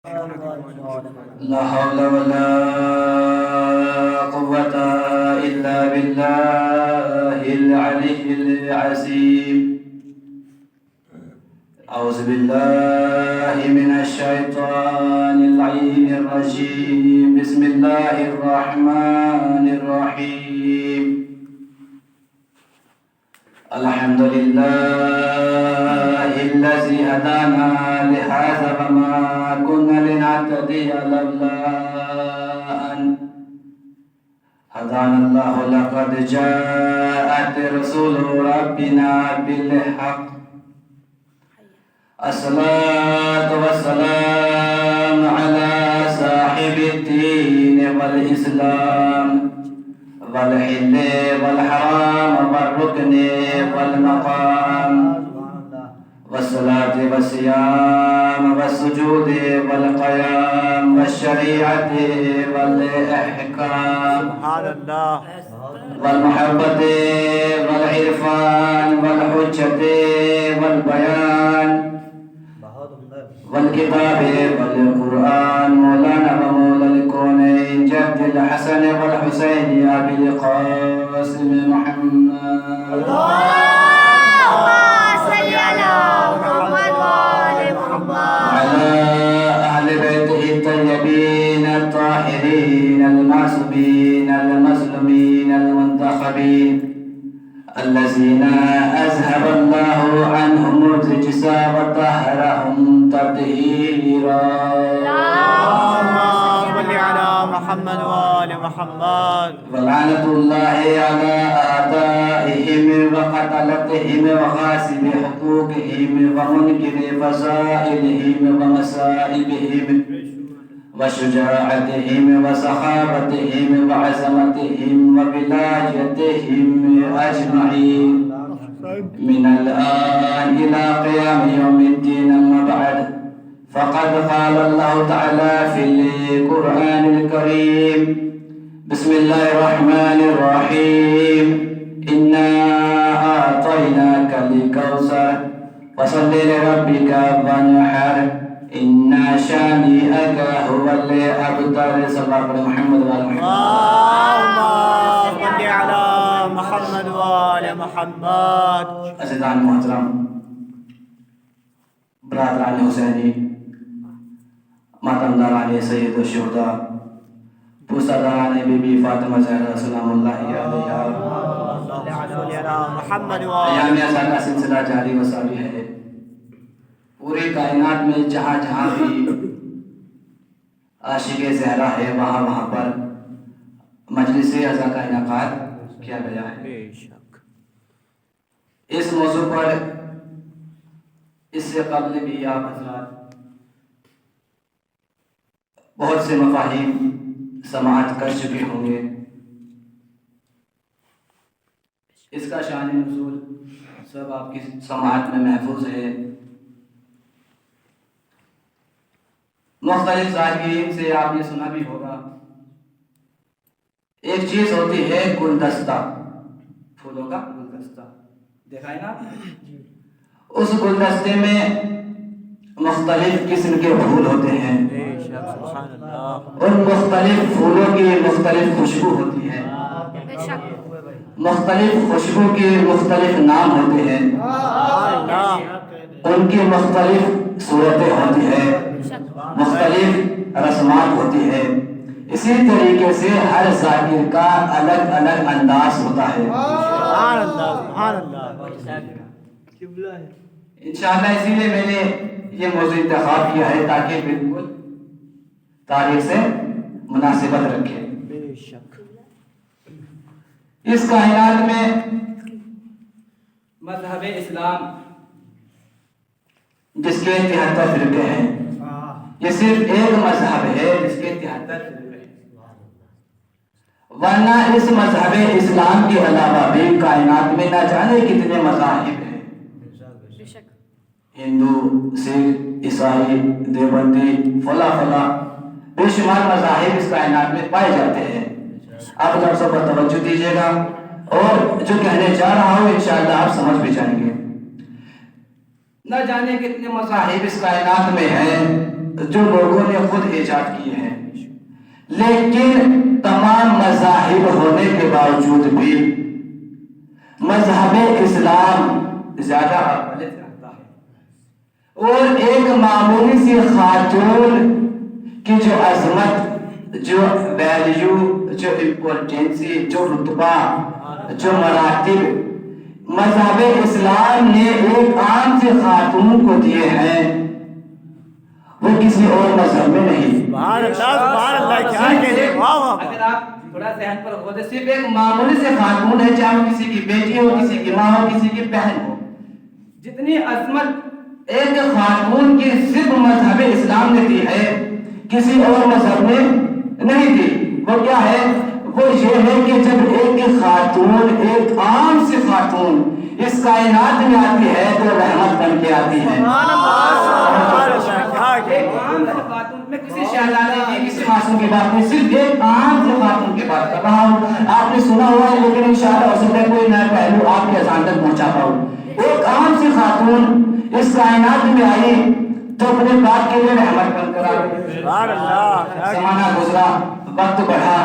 لا حول ولا قوة إلا بالله العلي العظيم. أعوذ بالله من الشيطان اللعين الرجيم. بسم الله الرحمن الرحيم. الحمد لله الذي هدانا لهذا وما كنا لنهتدي لولا أن هدانا الله. لقد جاءت رسول ربنا بالحق. الصلاة والسلام على صاحب الدين والإسلام والحل والحرام والركن والمقام والصلاة والصيام والسجود والقيام والشريعة والإحكام والمحبة والعرفان والحجة والبيان والكتاب والقرآن. مولانا ومولى الكونين جد الحسن والحسين أبي القاسم محمد. اللهم صل على محمد وآل محمد. وعلى أهل بيته الطيبين الطاهرين المعصومين المظلومين المنتخبين الذين أذهب الله عنهم الرجس وطهرهم تطهيرا. اللهم صل على محمد وآل محمد. ولعنة الله على أعدائهم وقتلتهم وغاصب حقوقهم ومنكر فضائلهم ومصائبهم وشجاعتهم وسخاوتهم وعظمتهم وولايتهم أجمعين من الآن إلى قيام يوم الدين. أما بعد، فقد قال الله تعالى في القرآن الكريم: بسم الله الرحمن الرحيم. إنا أعطيناك الكوثر فصل لربك وانحر إن شانئك هو الأبتر. صلى الله عليه محمد وآل محمد. اللهم صل على محمد وآل محمد. عزیزان محترم، برادران حسینی، ماتمداران سید الشہداء، پوستاداران بی بی فاطمہ زہرا سلام اللہ علیہا، صل على محمد وآل ایام ازال کا سلسلہ جاری و ساری ہے. پوری کائنات میں جہاں جہاں بھی عاشق زہرا ہے وہاں وہاں پر مجلس ازا کا انعقاد کیا گیا ہے. بے شک. اس موضوع پر اس سے قبل بھی آپ حضرات بہت سے مفاہیم سماعت کر چکے ہوں گے. اس کا شان نزول سب آپ کی سماعت میں محفوظ ہے. مختلف ذاکرین سے آپ نے سنا بھی ہوگا. ایک چیز ہوتی ہے گلدستہ، پھولوں کا گلدستہ، دیکھا ہے نا؟ اس گلدستے میں مختلف قسم کے پھول ہوتے ہیں. بے شک. سبحان اللہ. ان مختلف پھولوں کی مختلف خوشبو ہوتی ہے. بے شک. مختلف خوشبو کے مختلف نام ہوتے ہیں. اللہ. ان کی مختلف صورتیں ہوتی ہیں، مختلف رسمات ہوتی ہے. اسی طریقے سے ہر ذاکر کا الگ الگ انداز ہوتا ہے. سبحان اللہ. سبحان اللہ. انشاءاللہ اسی لیے میں نے یہ موضوع انتخاب کیا ہے تاکہ بالکل تاریخ سے مناسبت رکھے. بے شک. اس کائنات میں مذہب اسلام جس کے 73 فرقے ہیں، یہ صرف ایک مذہب ہے جس کے 73 فرقے ہیں. ورنہ اس مذہب اسلام کے علاوہ بھی کائنات میں نہ جانے کتنے مذاہب ہیں. ہندو، سکھ، عیسائی، دیوبندی، فلاں فلاں بے شمار مذاہب اس کائنات میں پائے جاتے ہیں. آپ لفظوں پر توجہ دیجیے گا اور جو کہنے جا رہا ہوں انشاءاللہ آپ سمجھ بھی جائیں گے. نہ جانے کتنے مذاہب اس کائنات میں ہیں، جو لوگوں نے خود ایجاد کیے ہیں، لیکن تمام مذاہب ہونے کے باوجود بھی مذہب اسلام زیادہ اقبالیت رکھتا ہے، اور ایک معمولی سی خاتون کی جو عظمت، جو ویلیو، جو امپورٹینسی، جو رتبہ، جو مراتب مذہب اسلام نے ایک عام سے خاتون کو دیے ہیں، وہ کسی اور مذہب میں نہیں۔ سبحان اللہ، کیا کہنے، واہ واہ۔ اگر آپ تھوڑا ذہن پر غور، صرف ایک معمولی سے خاتون ہے، چاہے وہ کسی کی بیٹی ہو، کسی کی ماں ہو، کسی کی بہن ہو، جتنی عظمت ایک خاتون کی صرف مذہب اسلام نے دی ہے، کسی اور مذہب نے نہیں دی۔ وہ کیا ہے؟ وہ یہ ہے کہ جب ایک خاتون، ایک عام سی خاتون اس کائنات میں آتی ہے تو رحمت بن کے آتی ہے۔ سبحان ایک عام سی خاتون، میں کسی شہزادے کی، کسی معصوم کی بات نہیں، صرف ایک عام سی خاتون کی بات کر رہا ہوں۔ آپ نے سنا ہوا ہے، لیکن انشاءاللہ ہو سکتا ہے کوئی نیا پہلو آپ کے اذہان تک پہنچا پاؤں۔ ایک عام سی خاتون اس کائنات میں آئی تو اپنے باپ کے لیے رحمت بن کر آئی۔ سبحان اللہ، زمانہ گزرا، وقت بڑھا،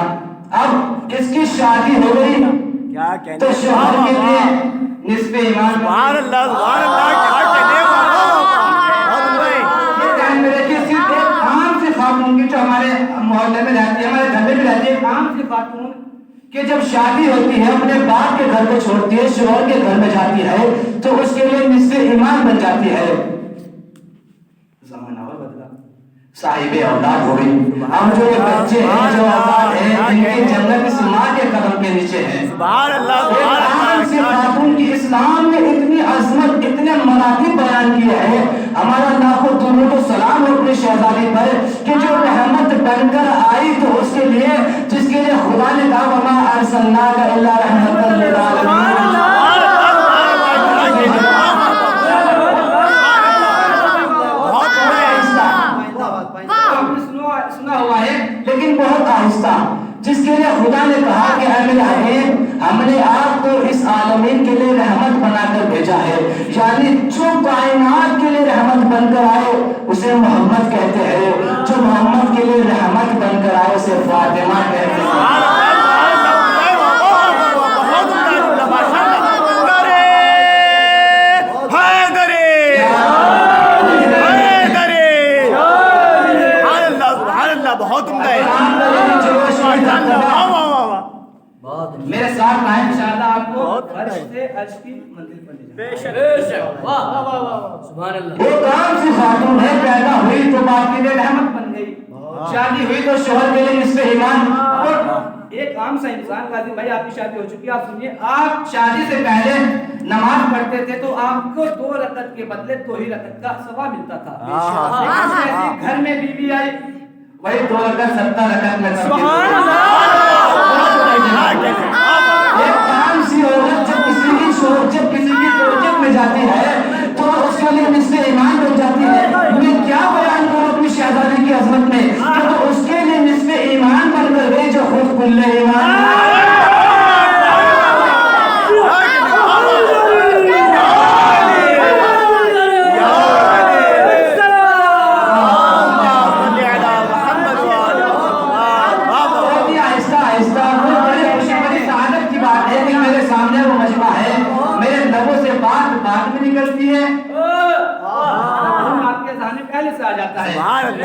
اب اس کی شادی ہو گئی کیا کہنے، تو شوہر کے لیے نصف ایمان۔ سبحان اللہ، سبحان اللہ، کیا کہنے، صرف ایک عام سی خاتون کی جو ہمارے محلے میں رہتی ہے، ہمارے گھر میں بھی رہتی ہے، ایک عام سی خاتون کہ جب شادی ہوتی ہے اپنے باپ کے گھر کو چھوڑتی ہے، شوہر کے گھر میں جاتی ہے تو اس کے لیے نصف ایمان بن جاتی ہے۔ زمانہ اور بدلا، صاحب اولاد ہو گئی۔ اب جو یہ بچے ہیں، جو اولاد ہیں، ان کی جنت اس ماں کے قدم کے نیچے ہے۔ سبحان اللہ، ایک سبحان عام سی اللہ، خاتون کی اسلام نے اتنی عظمت، اتنے مراتب بیان کیے ہیں۔ ہمارا لاکھوں درود و سلام ہو اپنی شہزادی پر کہ جو رحمت بن کر آئی تو اس کے لیے، جس کے لیے خدا نے کہا وما ارسلناک الا رحمۃ للعالمین۔ سنا ہوا ہے لیکن بہت آہستہ، جس کے لیے خدا نے کہا کہ اے میرے حبیب، ہم نے آپ کو اس عالمین کے لیے رحمت بنا کر بھیجا ہے، یعنی جو کائنات کے لیے رحمت بن کر آئے اسے محمد کہتے ہیں، جو محمد کے لیے رحمت بن کر آئے اسے فاطمہ کہتے ہیں۔ میرے ساتھ آئے انشاءاللہ آپ کو عرش سے عرش کی منزل پر لے جائیں۔ بے شک، واہ واہ واہ، سبحان اللہ۔ ایک عام سی خاتون ہے، پیدا ہوئی تو باپ کے لیے رحمت بن گئی، شادی ہوئی تو شوہر کے لیے نصف ایمان۔ اور ایک عام سا انسان، قاضی بھائی آپ کی شادی ہو چکی ہے، آپ سنیے، آپ شادی سے پہلے نماز پڑھتے تھے تو آپ کو 2 رکعت کے بدلے 2 ہی رکعت کا ثواب ملتا تھا۔ لیکن گھر میں بیوی آئی، وہی 2 رکعت 70 رکعت میں سبحان اللہ۔ ایک عام سی عورت جب کسی کی زوجت میں جاتی ہے تو اس کے لیے نصف ایمان بن جاتی ہے۔ میں کیا بیان کروں اپنی شہزادی کی عظمت میں کہ تو اس کے لیے نصف ایمان بن کر گئی جو خود کل ایمان۔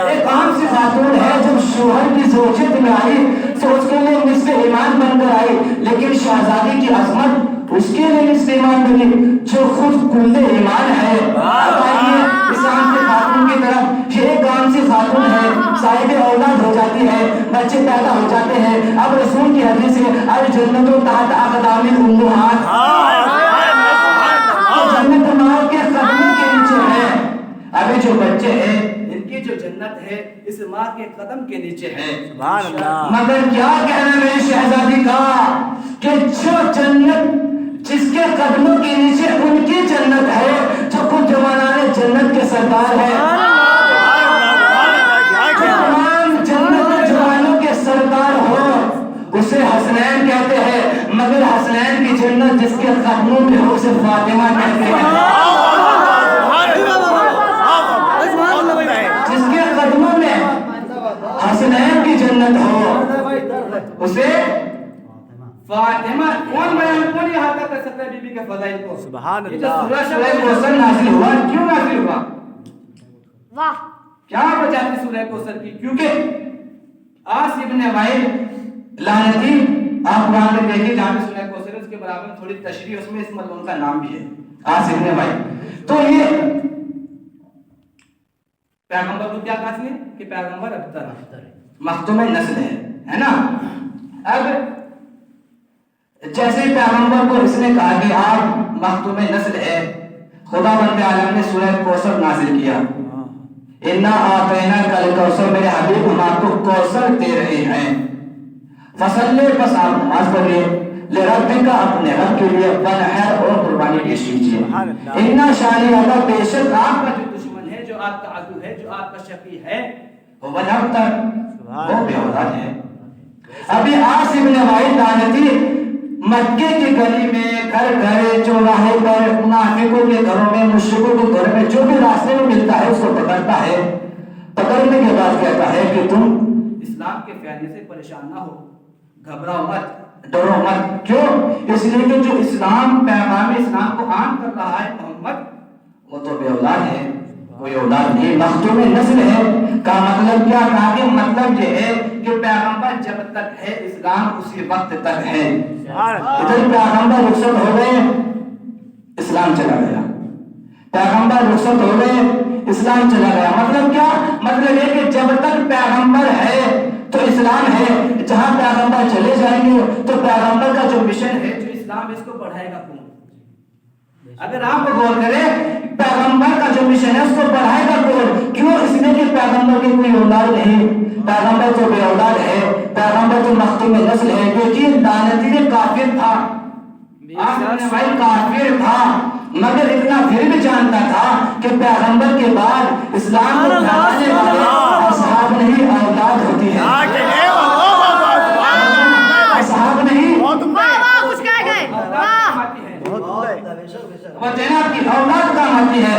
ایک عام سی خاتون ہے جب شوہر کی زوجت میں آئی تو اس کے لیے نصف ایمان بن کر آئی، لیکن شہزادی کی عظمت اس کے لیے نصف ایمان بنی جو خود کل ایمان ہے۔ آئیے اس عام سی خاتون کی طرف، یہ ایک عام سی خاتون ہے، صاحب اولاد ہو جاتی ہے، بچے پیدا ہو جاتے ہیں۔ اب رسول کی حدیث ہے الجنت تحت اقدام الامہات، جنت ماں کے قدموں کے نیچے ہے۔ ابھی جو بچے ہیں ان کی جو جنت ہے اس ماں کے قدم کے نیچے ہے۔ سبحان اللہ۔ مگر کیا کہنا میری شہزادی کا کہ جو جنت جس کے قدموں کے نیچے ان کی جنت ہے، جو خود جوانان جنت کے سردار ہے، تمام جنت جوانوں کے سردار ہو، اسے حسنین کہتے ہیں، مگر حسنین کی جنت جس کے قدموں میں ہو اسے فاطمہ کہتے ہیں۔ جس کے قدموں سبحان یہ جو اللہ سورہ کوثر نازل ہوا، کیوں نازل ہوا؟ واہ کیا وجہ تھی سورہ کوثر کی؟ کیونکہ آس ابن وائل لعنتی، آپ قرآن میں دیکھیں جہاں پہ سورہ کوثر ہے اس کے برابر میں تھوڑی تشریح، اس میں اس ملعون کا نام بھی ہے، آس ابن وائل۔ تو یہ پیغمبر کو کیا کہا اس نے کہ پیغمبر ابتر ہے، مختوم نسل ہے نا۔ اب جیسے پیغمبر کو اس نے کہا کہ آپ مختوم نسل ہے، خدا بند عالم نے سورہ کوثر نازل کیا، انا آتینا کل کوثر، میرے حبیب ہم آپ کو کوثر دے رہے ہیں، فصلے بس آپ نماز پڑھیے، لربک اپنے رب کے لیے، ونحر اور قربانی پیش کیجیے، انا شانی اللہ، بے شک آپ کا جو دشمن ہے، جو آپ کا عدو ہے، جو آپ کا شقی ہے، وہ ابتر، وہ بے اولاد ہے۔ ابھی آس ابن وائل لعنتی مکے کی گلی میں، گھر گھر چوراہے پر، منافقوں کے گھروں میں، مشرکوں کے گھروں میں جو بھی راستے میں ملتا ہے اس کو پکڑتا ہے، پکڑنے کے بعد کہتا ہے کہ تم اسلام کے پھیلنے سے پریشان نہ ہو، گھبراؤ مت، ڈرو مت۔ کیوں؟ اس لیے کہ جو اسلام، پیغام اسلام کو عام کر رہا ہے محمد، وہ تو بے اولاد ہے، کوئی اولاد نہیں، مختوم نسل ہے۔ کا مطلب کیا؟ کہا کہ مطلب یہ ہے کہ پیغمبر جب تک ہے اسلام اسی وقت تک ہے۔ ادھر پیغمبر رخصت ہو گئے، اسلام چلا گیا، پیغمبر رخصت ہو گئے، اسلام چلا گیا۔ مطلب کیا؟ مطلب یہ کہ جب تک پیغمبر ہے تو اسلام ہے، جہاں پیغمبر چلے جائیں گے تو پیغمبر کا جو مشن ہے، جو اسلام اس کو بڑھائے گا کون؟ اگر آپ غور کریں پیغمبر کا جو مشن ہے اس کو بڑھائے گا کون؟ کیوں؟ اس لیے کہ پیغمبر کی کوئی اولاد نہیں، پیغمبر تو بے اولاد ہے، پیغمبر تو مختوم نسل ہے، کیونکہ لعنتی کافر تھا، آس ابن وائل کافر تھا، مگر اتنا پھر بھی جانتا تھا کہ پیغمبر کے بعد اسلام کو پھیلانے والے اصحاب نہیں اولاد ہوتی ہے، اصحاب نہیں، واہ واہ کچھ کہہ گئے، واہ وہ جناب کی اولاد کام آتی ہے۔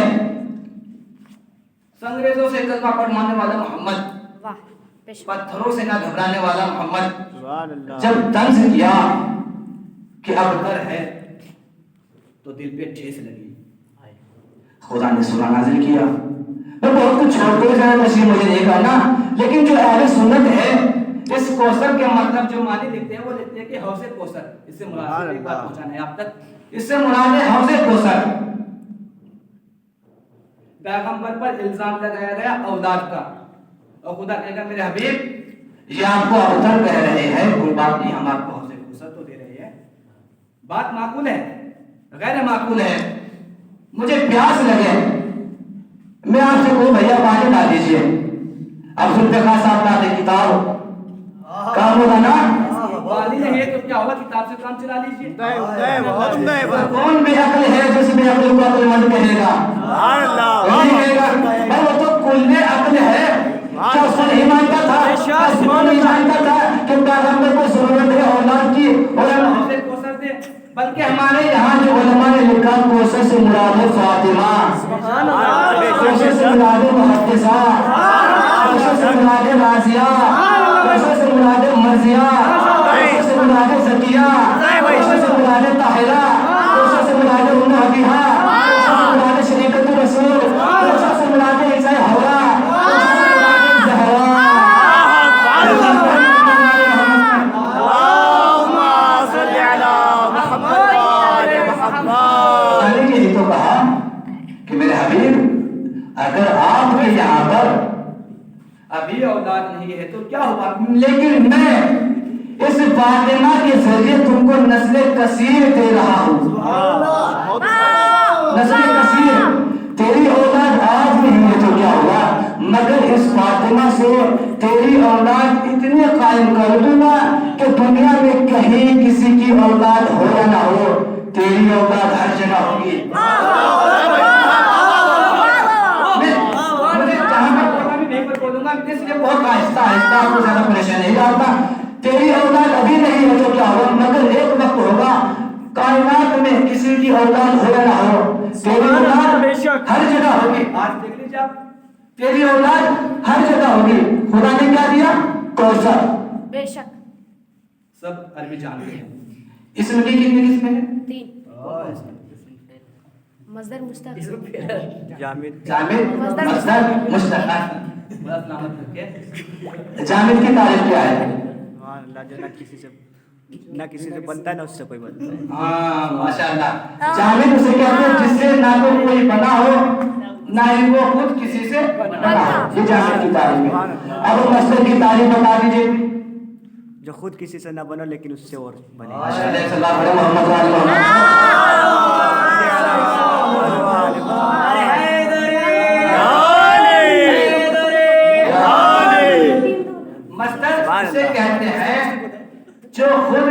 انگریزوں سے کلمہ پڑھوانے والا محمد، واہ بے شک پتھروں سے نہ گھبرانے والا محمد، سبحان اللہ جب طنز کیا کہ اب ابتر ہے تو دل پہ ٹھیس لگی۔ خدا نے سورہ نازل کیا۔ میں بہت کچھ چھوڑتے ہوئے زیادہ تشریح مجھے نہیں کرنا، لیکن جو اہل سنت ہے اس کوثر کے مطلب جو معنی لکھتے ہیں وہ لکھتے ہیں کہ حوض کوثر، اس سے مراد ایک بات پہنچانا ہے آپ تک، اس سے مراد ہے حوض کوثر۔ پیغمبر پر الزام لگایا گیا اولاد کا، اور خدا کہے گا میرے حبیب یہ آپ کو ابتر کہہ رہے ہیں، کوئی بات نہیں، ہم آپ کو حوض کوثر تو دے رہے ہیں، بات معقول ہے غیر معقول ہے؟ مجھے پیاس لگے، میں آپ سے کہوں بھیا پانی لا دیجیے، اب ذوالفقار صاحب لا دے کتاب، کام ہوگا نا؟ پانی نہیں ہے تو کیا ہوگا؟ کتاب سے کام چلا لیجیے۔ کون بے عقل ہے جس بے عقل کو عقل مند کہے گا؟ سبحان اللہ وہی کہے گا بھائی وہ تو کل عقل ہے، کیا اس کو نہیں مانتا تھا؟ اس کو نہیں جانتا تھا کہ پیغمبر کو ضرورت ہے اولاد کی؟ اور حوض کوثر دے، بلکہ ہمارے یہاں جو علماء نے لکھا کوثر سے مراد ہے فاطمہ، کوثر سے مراد ہے محدثہ، کوثر سے مراد ہے راضیہ، کوثر سے مراد ہے مرضیہ، کوثر سے مراد ہے زکیہ، کوثر سے مراد ہے طاہرہ، کوثر سے مراد ہے ام حبیبہ، کوثر سے مراد ہے شریعت رسول، کوثر سے مراد ہے عیسیٰ حورا، کوثر سے مراد ہے زہرا۔ یہی تو کہا کہ میرے حبیب اگر آپ کے یہاں پر ابھی اولاد نہیں ہے تو کیا ہوا؟ لیکن میں اس فاطمہ کے ذریعے تم کو نسل کثیر دے رہا ہوں، نسل کثیر، تیری اولاد آج نہیں ہے تو کیا ہوا، مگر اس فاطمہ سے تیری اولاد اتنی قائم کر دوں گا کہ دنیا میں کہیں کسی کی اولاد ہو یا نہ ہو، تیری اولاد ہر جگہ ہوگی۔ اس لیے بہت آہستہ آہستہ آپ کو زیادہ پریشان نہیں ڈالتا، تیری اولاد ابھی نہیں ہے تو کیا ہوگا، مگر ایک وقت ہوگا کائنات میں کسی کی اولاد ہو یا نہ ہو، تیری اولاد ہر جگہ ہوگی، آج دیکھ لیجیے آپ، تیری اولاد ہر جگہ ہوگی۔ خدا نے کیا دیا؟ کوثر۔ بے شک سب عربی جانتے ہیں، اسم کی کتنی قسمیں ہیں؟ 3 मजदर मुस्तक जामिद जामिद मस्दर मुश्तक बड़ा सलामत रखे जामिद की तारीफ क्या है सुभान अल्लाह जो ना किसी से बनता है ना उससे कोई बनता है हाँ माशाअल्लाह जामिद उसे कहते हैं जिससे ना तो कोई बना हो ना ही वो खुद किसी से बना हो ये जामिद की तारीफ है अब मस्दर की तारीफ बता दीजिए जो खुद किसी से ना बनो लेकिन उससे और बने माशाअल्लाह सल्लल्लाहु अलैहि मोहम्मद वाले मोहम्मद मस्दर उसे कहते हैं जो खुद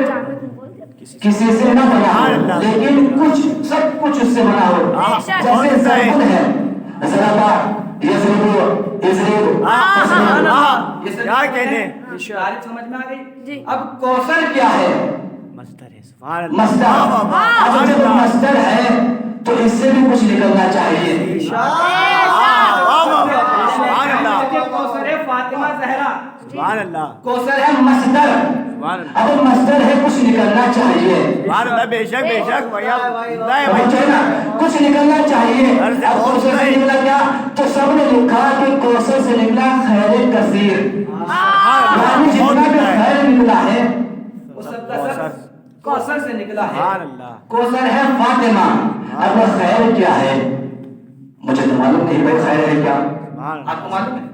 किसी से न बना हो लेकिन कुछ सब कुछ उससे बना हो जैसे ज़रबुन है ज़रबा यज़रिबु इज़रिबु क्या कहने तारीफ समझ में आ गई जी। अब कौसर क्या है मस्तर है सुभान मस्दर अब जब मस्दर है तो इससे भी कुछ निकलना चाहिए सुभान अल्लाह कौसर है फातिमा जहरा सुभान अल्लाह कौसर है मस्दर सुभान अल्लाह अब मस्दर है कुछ निकलना चाहिए सुभान अल्लाह बेशक भैया समझे ना कुछ निकलना चाहिए अब कौसर से निकला क्या तो सबने लिखा कि कौसर से निकला खैर कसीर यानी जितना भी खैर निकला है वो सब का सब कौसर से निकला है सुभान अल्लाह कौसर है फातिमा अब खैर क्या है मुझे तो मालूम नहीं भाई खैर है क्या सुभान अल्लाह आपको मालूम है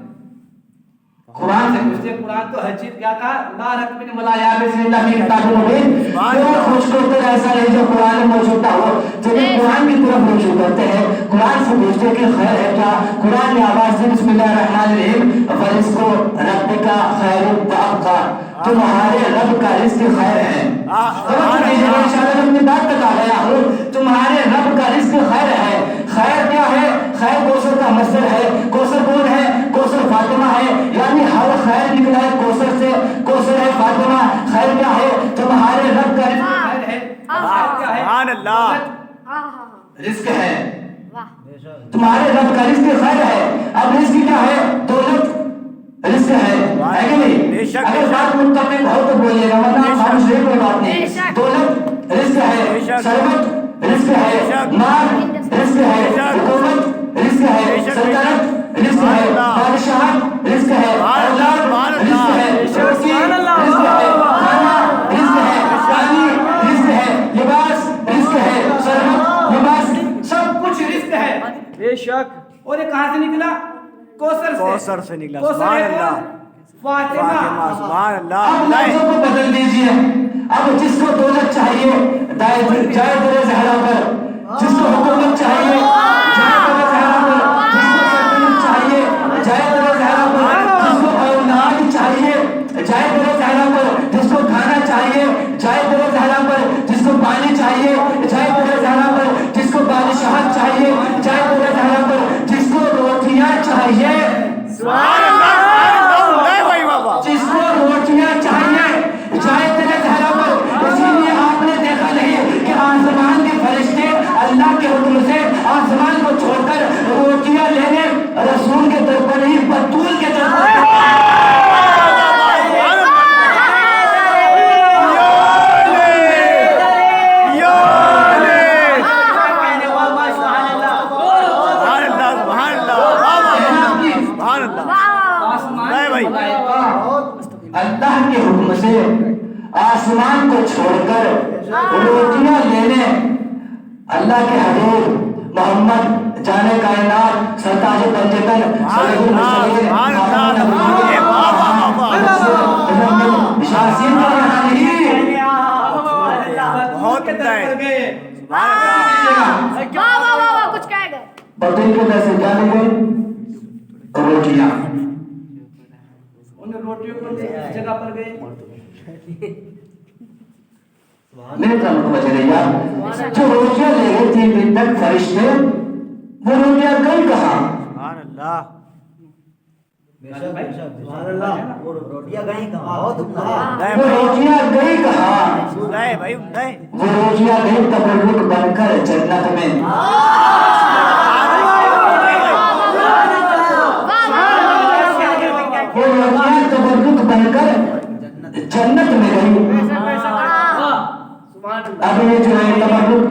कुरान से उसने कुरान तो हर चीज क्या कहा ला रकबिन वला या बिस्मिल्लाह की किताब मुबीन जो खुशको तो ऐसा नहीं जो कुरान में मौजूद हो जब कुरान की तरफ रुजू करते हैं कुरान से पूछते हैं कि खैर है क्या कुरान ने आवाज दी बिस्मिल्लाहिर्रहमानिर्रहीम फरिस्को रब्बिका खैरुन व अबका तुम्हारे रब का रिज़्क खैर है इंशाअल्लाह अपनी बात तक आ गया हूँ तुम्हारे रब का रिज़्क खैर है खैर क्या है खैर कौसर का मस्दर है कौसर कौन है कौसर फातिमा है यानी हर खैर निकला है कौसर से कौसर है फातिमा खैर क्या है तुम्हारे रब का रिज़्क खैर है क्या है सुभान अल्लाह रिज़्क है वाह तुम्हारे रब का रिज़्क खैर है अब रिज़्क क्या है दौलत रिज़्क है कि नहीं अगर बात मुत्तफ़िक़ हो तो बोलिएगा वरना खामोश रहिए कोई बात नहीं दौलत रिज़्क है शरबत रिज़्क है माल रिज़्क है हुकूमत रिज़्क है सल्तनत रिज़्क है बादशाहत रिज़्क है औलाद रिज़्क है रोटी रिज़्क है खाना रिज़्क है पानी रिज़्क है लिबास रिज़्क है शरबत लिबास सब कुछ रिज़्क है बेशक और ये कहाँ से निकला कौसर से निकला कौसर सुभान है अल्लाह फातिमा फातिमा सुभान अल्लाह अब लफ्ज़ों को बदल दीजिए अब जिसको दौलत चाहिए जाए तेरे ज़हरा पर जिसको हुकूमत चाहिए जाए तेरे ज़हरा पर जिसको सल्तनत चाहिए जाए तेरे ज़हरा पर जिसको औलाद चाहिए जाए तेरे ज़हरा पर जिसको खाना चाहिए जाए तेरे ज़हरा पर जिसको पानी चाहिए जाए तेरे ज़हरा पर जिसको बादशाहत चाहिए जाए तेरे ज़हरा पर जिसको रोटियां चाहिए सुभान अल्लाह भाई बाबा जिसको रोटियां चाहिए जाए तेरे ज़हरा पर इसीलिए आपने देखा नहीं कि आसमान के फरिश्ते अल्लाह के हुक्म से आसमान को छोड़कर रोटियां लेने रसूल के दर पर नहीं बतूल के दर पर अल्लाह के हुक्म से आसमान को छोड़कर रोटियां लेने अल्लाह के हबीब मोहम्मद जाने कायनात सरताज पंजतन सैयदुल मुरसलीन शासीन का यहाँ नहीं बहुत है वाह वाह वाह वाह कुछ कह गए बतूल के पैसे क्या ले गए रोटियां उन रोटियों को ले इस जगह पर गए मेरे काम को बचे रहिए जो रोटियां ले गए 3 दिन तक फरिश्ते वो रोटियां गई कहाँ सुभान अल्लाह वो रोटियां गई कहाँ बहुत वो रोटियां गई कहाँ नहीं भाई नहीं वो रोटियां गई तबर्रुक बनकर जन्नत में वो रोटियां तबर्रुक बनकर जन्नत में गई अब ये जो है तबर्रुक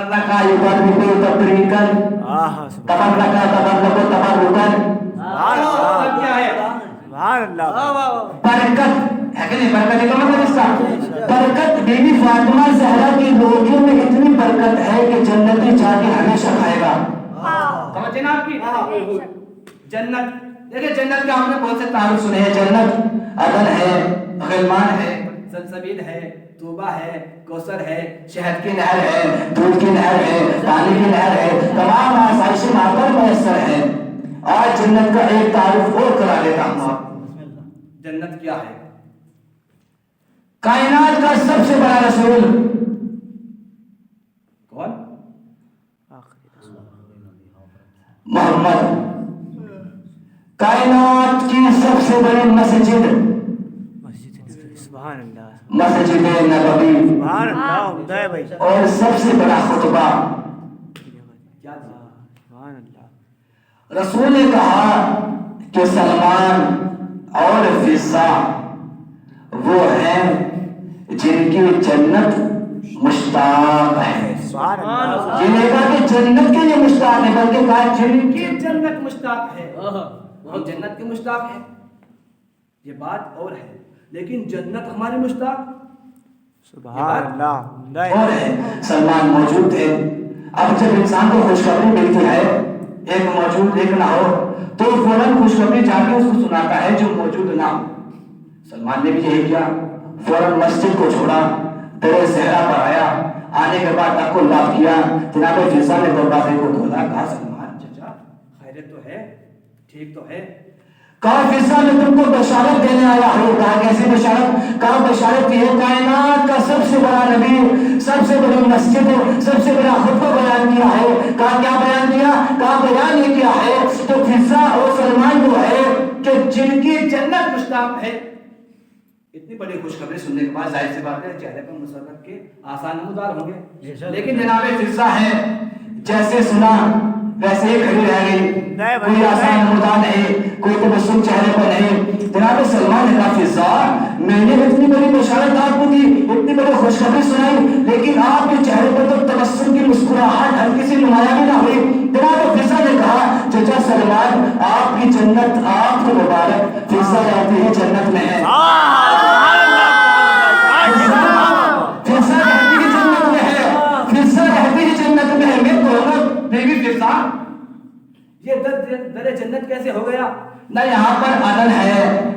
तबर्रका युबर्रिकु तबरीकन, आहा तबर्रका तबर्रकु तबर्रुकन। मतलब क्या है? सुभान अल्लाह। बरकत है कि नहीं? बरकत का मतलब इसका बरकत बीबी फातिमा ज़हरा की रोटियों में इतनी बरकत है कि जन्नती जाके हमेशा खाएगा। समझे ना आपकी? जन्नत, देखिए जन्नत के आपने बहुत से तारुफ सुने हैं। जन्नत अदन है, गिलमान है, सलसबील है, तूबा है, कौसर है, शहद की नहर है, दूध की नहर है, पानी की नहर है, तमाम आसाइशें वहाँ पर मैसर है। आज जन्नत का एक तारुफ और करा देता हूँ आप। जन्नत क्या है? कायनात का सबसे बड़ा रसूल कौन? मोहम्मद। कायनात की सबसे बड़ी मस्जिद सुभान अल्लाह। मस्जिद नबवी सुभान अल्लाह। उदय भाई और सबसे बड़ा खुतबा। क्या था? सुभान अल्लाह। रसूल ने कहा कि सलमान और फिजा वो हैं जिनकी जन्नत मुश्ताक है। सुभान अल्लाह। जिन्हें कहा कि जन्नत के लिए मुश्ताक है, बल्कि कहा जिनकी ये जन्नत मुश्ताक है, हम जन्नत के मुश्ताक हैं, ये बात और है, लेकिन जन्नत हमारे मुश्ताक। सुभान अल्लाह। और है। सलमान मौजूद थे। अब जब इंसान को खुशखबरी मिलती है, एक मौजूद एक ना हो, तो फौरन खुशखबरी जाके उसको सुनाता है जो मौजूद ना हो। सलमान ने भी यही किया, फौरन मस्जिद को छोड़ा, दरे सहरा पर आया। आने के बाद तक को लाभ किया। जनाब फिजा ने दरवाजे को खोला, कहा सलमान चाचा खैरियत तो है, ठीक तो है? कहा फिजा मैं तुमको बशारत देने आया हूँ। कहा कैसी बशारत? कहा बशारत ये है, कायनात का सबसे बड़ा नबी, सबसे बड़ी मस्जिद, सबसे बड़ा खुतबा बयान किया है। कहा क्या बयान किया? कहा बयान ये किया है तो फिजा और सलमान जो है कि जिनकी जन्नत मुश्ताक है। इतनी बड़ी खुशखबरी सुनने के बाद जाहिर सी बात है चेहरे पर मुसर्रत के आसान नमूदार होंगे, लेकिन जनाब फिजा है जैसे सुना वैसे ही खड़ी रह गई। कोई आसान नमूदार नहीं, कोई तबस्सुम चेहरे पर नहीं। जनाब सलमान ने कहा फिजा मैंने इतनी बड़ी बशारत आपको दी, इतनी बड़ी खुशखबरी सुनाई, लेकिन आपके चेहरे पर तो तबस्सुम की मुस्कुराहट हल्की सी नुमाया भी ना हुई। जनाब फिजा ने कहा चाचा सलमान आपकी जन्नत आपको मुबारक, फिजा रहती है जन्नत में है। फिजा रहती है जन्नत में है, फिजा रहती है जन्नत में है। मैं कहूँगा बेबी फिजा ये दरे जन्नत कैसे हो गया? न यहाँ पर अदन है,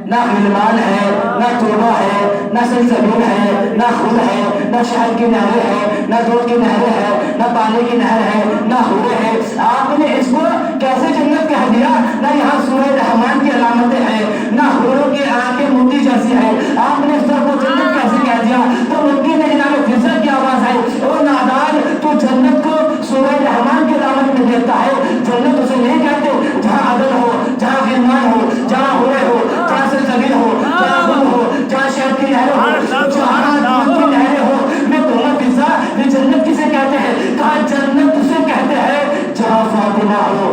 न गिलमान है, न तोबा है, न सलसबील है, न खुद है, न शहद की नहरें है, न दूध की नहरें है, न पानी की नहर है, न हुरे है। आपने इसको कैसे जन्नत कह दिया? न यहाँ सूरज रहमान की अलामतें हैं, न हुरों की आंखें मोती जैसी है। आपने इस तरह को जन्नत कैसे कह दिया? तो मुक्ति ने जनाब फिजा की आवाज आई, ओ नादान तू जन्नत को सूरज रहमान की अलामत में देता है। जन्नत उसे नहीं कहते जहाँ अदन हो, जहाँ गिलमान हो, जहाँ हुए हो, जहाँ सलसबील हो, जहाँ खुद हो, जहाँ शहद की नहरें हो, जहाँ दूध की नहरें हो। मैं कहूँगा फिजा ये जन्नत किसे कहते हैं? कहा जन्नत उसे कहते हैं जहाँ फातिमा हो।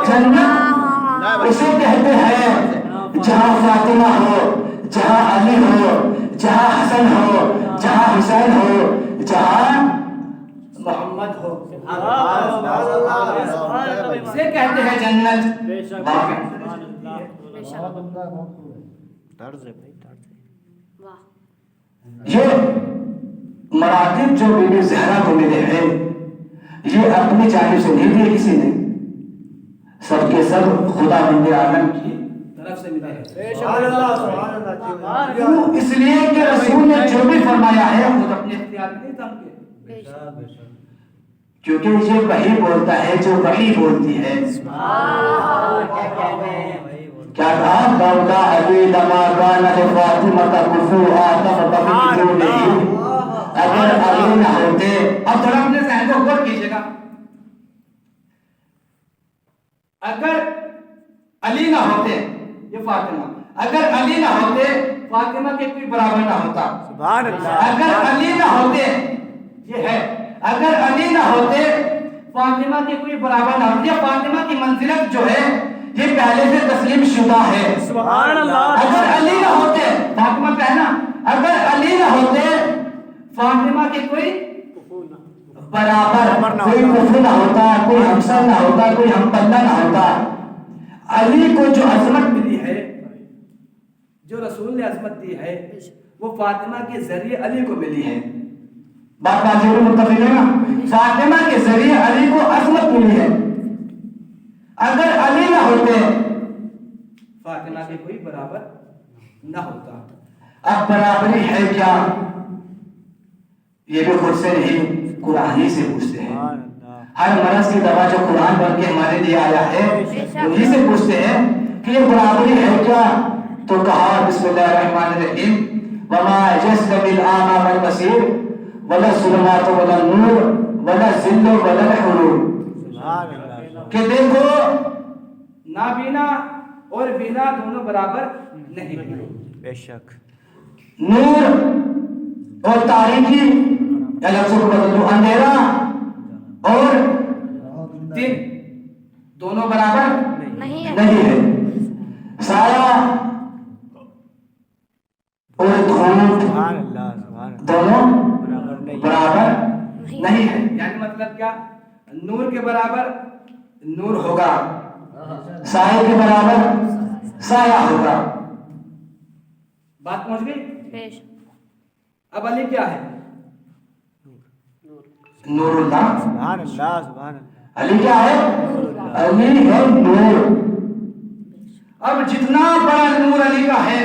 जन्नत उसे कहते हैं जहाँ फातिमा हो, जहाँ अली हो, जहाँ हसन हो, जहाँ हुसैन हो, जहाँ मोहम्मद हो, इसे कहते हैं जन्नत। वाह। ये मरातिब जो बीबी ज़हरा को मिले हैं, ये अपनी जानिब से नहीं दिए किसी ने, सबके सब खुदा बंदे आलम की तरफ से मिला है। क्यों? इसलिए कि रसूल ने जो भी फरमाया है खुद अपने इख्तियार में नहीं था उनके, क्योंकि ये वही बोलता है जो वही बोलती है। क्या कहा? दौला अली लमा कान फातिमा का कुफू आतम बबिन नहीं। अगर अली न होते, अब थोड़ा अपने ज़हन को गौर कीजिएगा, अगर अली ना होते, ये फातिमा, अगर अली ना होते फातिमा के कोई बराबर ना होता। सुभान अल्लाह। अगर अली ना होते, ये है, अगर अली ना होते फातिमा के कोई बराबर ना होते। फातिमा की मंजिलत जो है ये पहले से तस्लीम शुदा है। सुभान अल्लाह। अगर अली ना होते, फातिमा का है ना, अगर अली ना होते फातिमा के कोई बराबर, कोई कुफू ना होता, कोई हमसर ना होता, कोई हमपल्ला ना होता। अली को जो अजमत मिली है, जो रसूल ने अजमत दी है, वो फातिमा के जरिए अली को मिली है। बात बात जरूर मुत्तफिक है ना। फातिमा के जरिए अली को अजमत मिली है। अगर अली ना होते, फातिमा के कोई बराबर ना होता। अब बराबरी है क्या, ये भी खुद से नहीं, कुरान ही से पूछते हैं। हर मरज की दवा जो कुरान बन के हमारे लिए आया है, उन्हीं से पूछते हैं कि ये बराबरी है क्या। तो कहा बिस्मिल्लाहिर्रहमानिर्रहीम, वमा यस्तविल आमा वल बसीर वला ज़ुलुमात वला नूर वला ज़िल्लु वला हुरूर। कि देखो, नाबीना और बीना दोनों बराबर नहीं है। बेशक नूर और तारीकी, या लफ्ज़ों को बदल दो, अंधेरा और दिन दोनों बराबर नहीं है। नहीं है। साया और धूप सुभान अल्लाह, सुभान अल्लाह, दोनों बराबर नहीं। बराबर नहीं है। यानी मतलब क्या, नूर के बराबर नूर होगा, साये के बराबर साया होगा। बात पहुंच गई। बेशक। अब अली क्या है? नूरुल्लाह। सुभान अल्लाह, सुभान अल्लाह। अली क्या है? अली है नूर। अब जितना बड़ा नूर अली का है,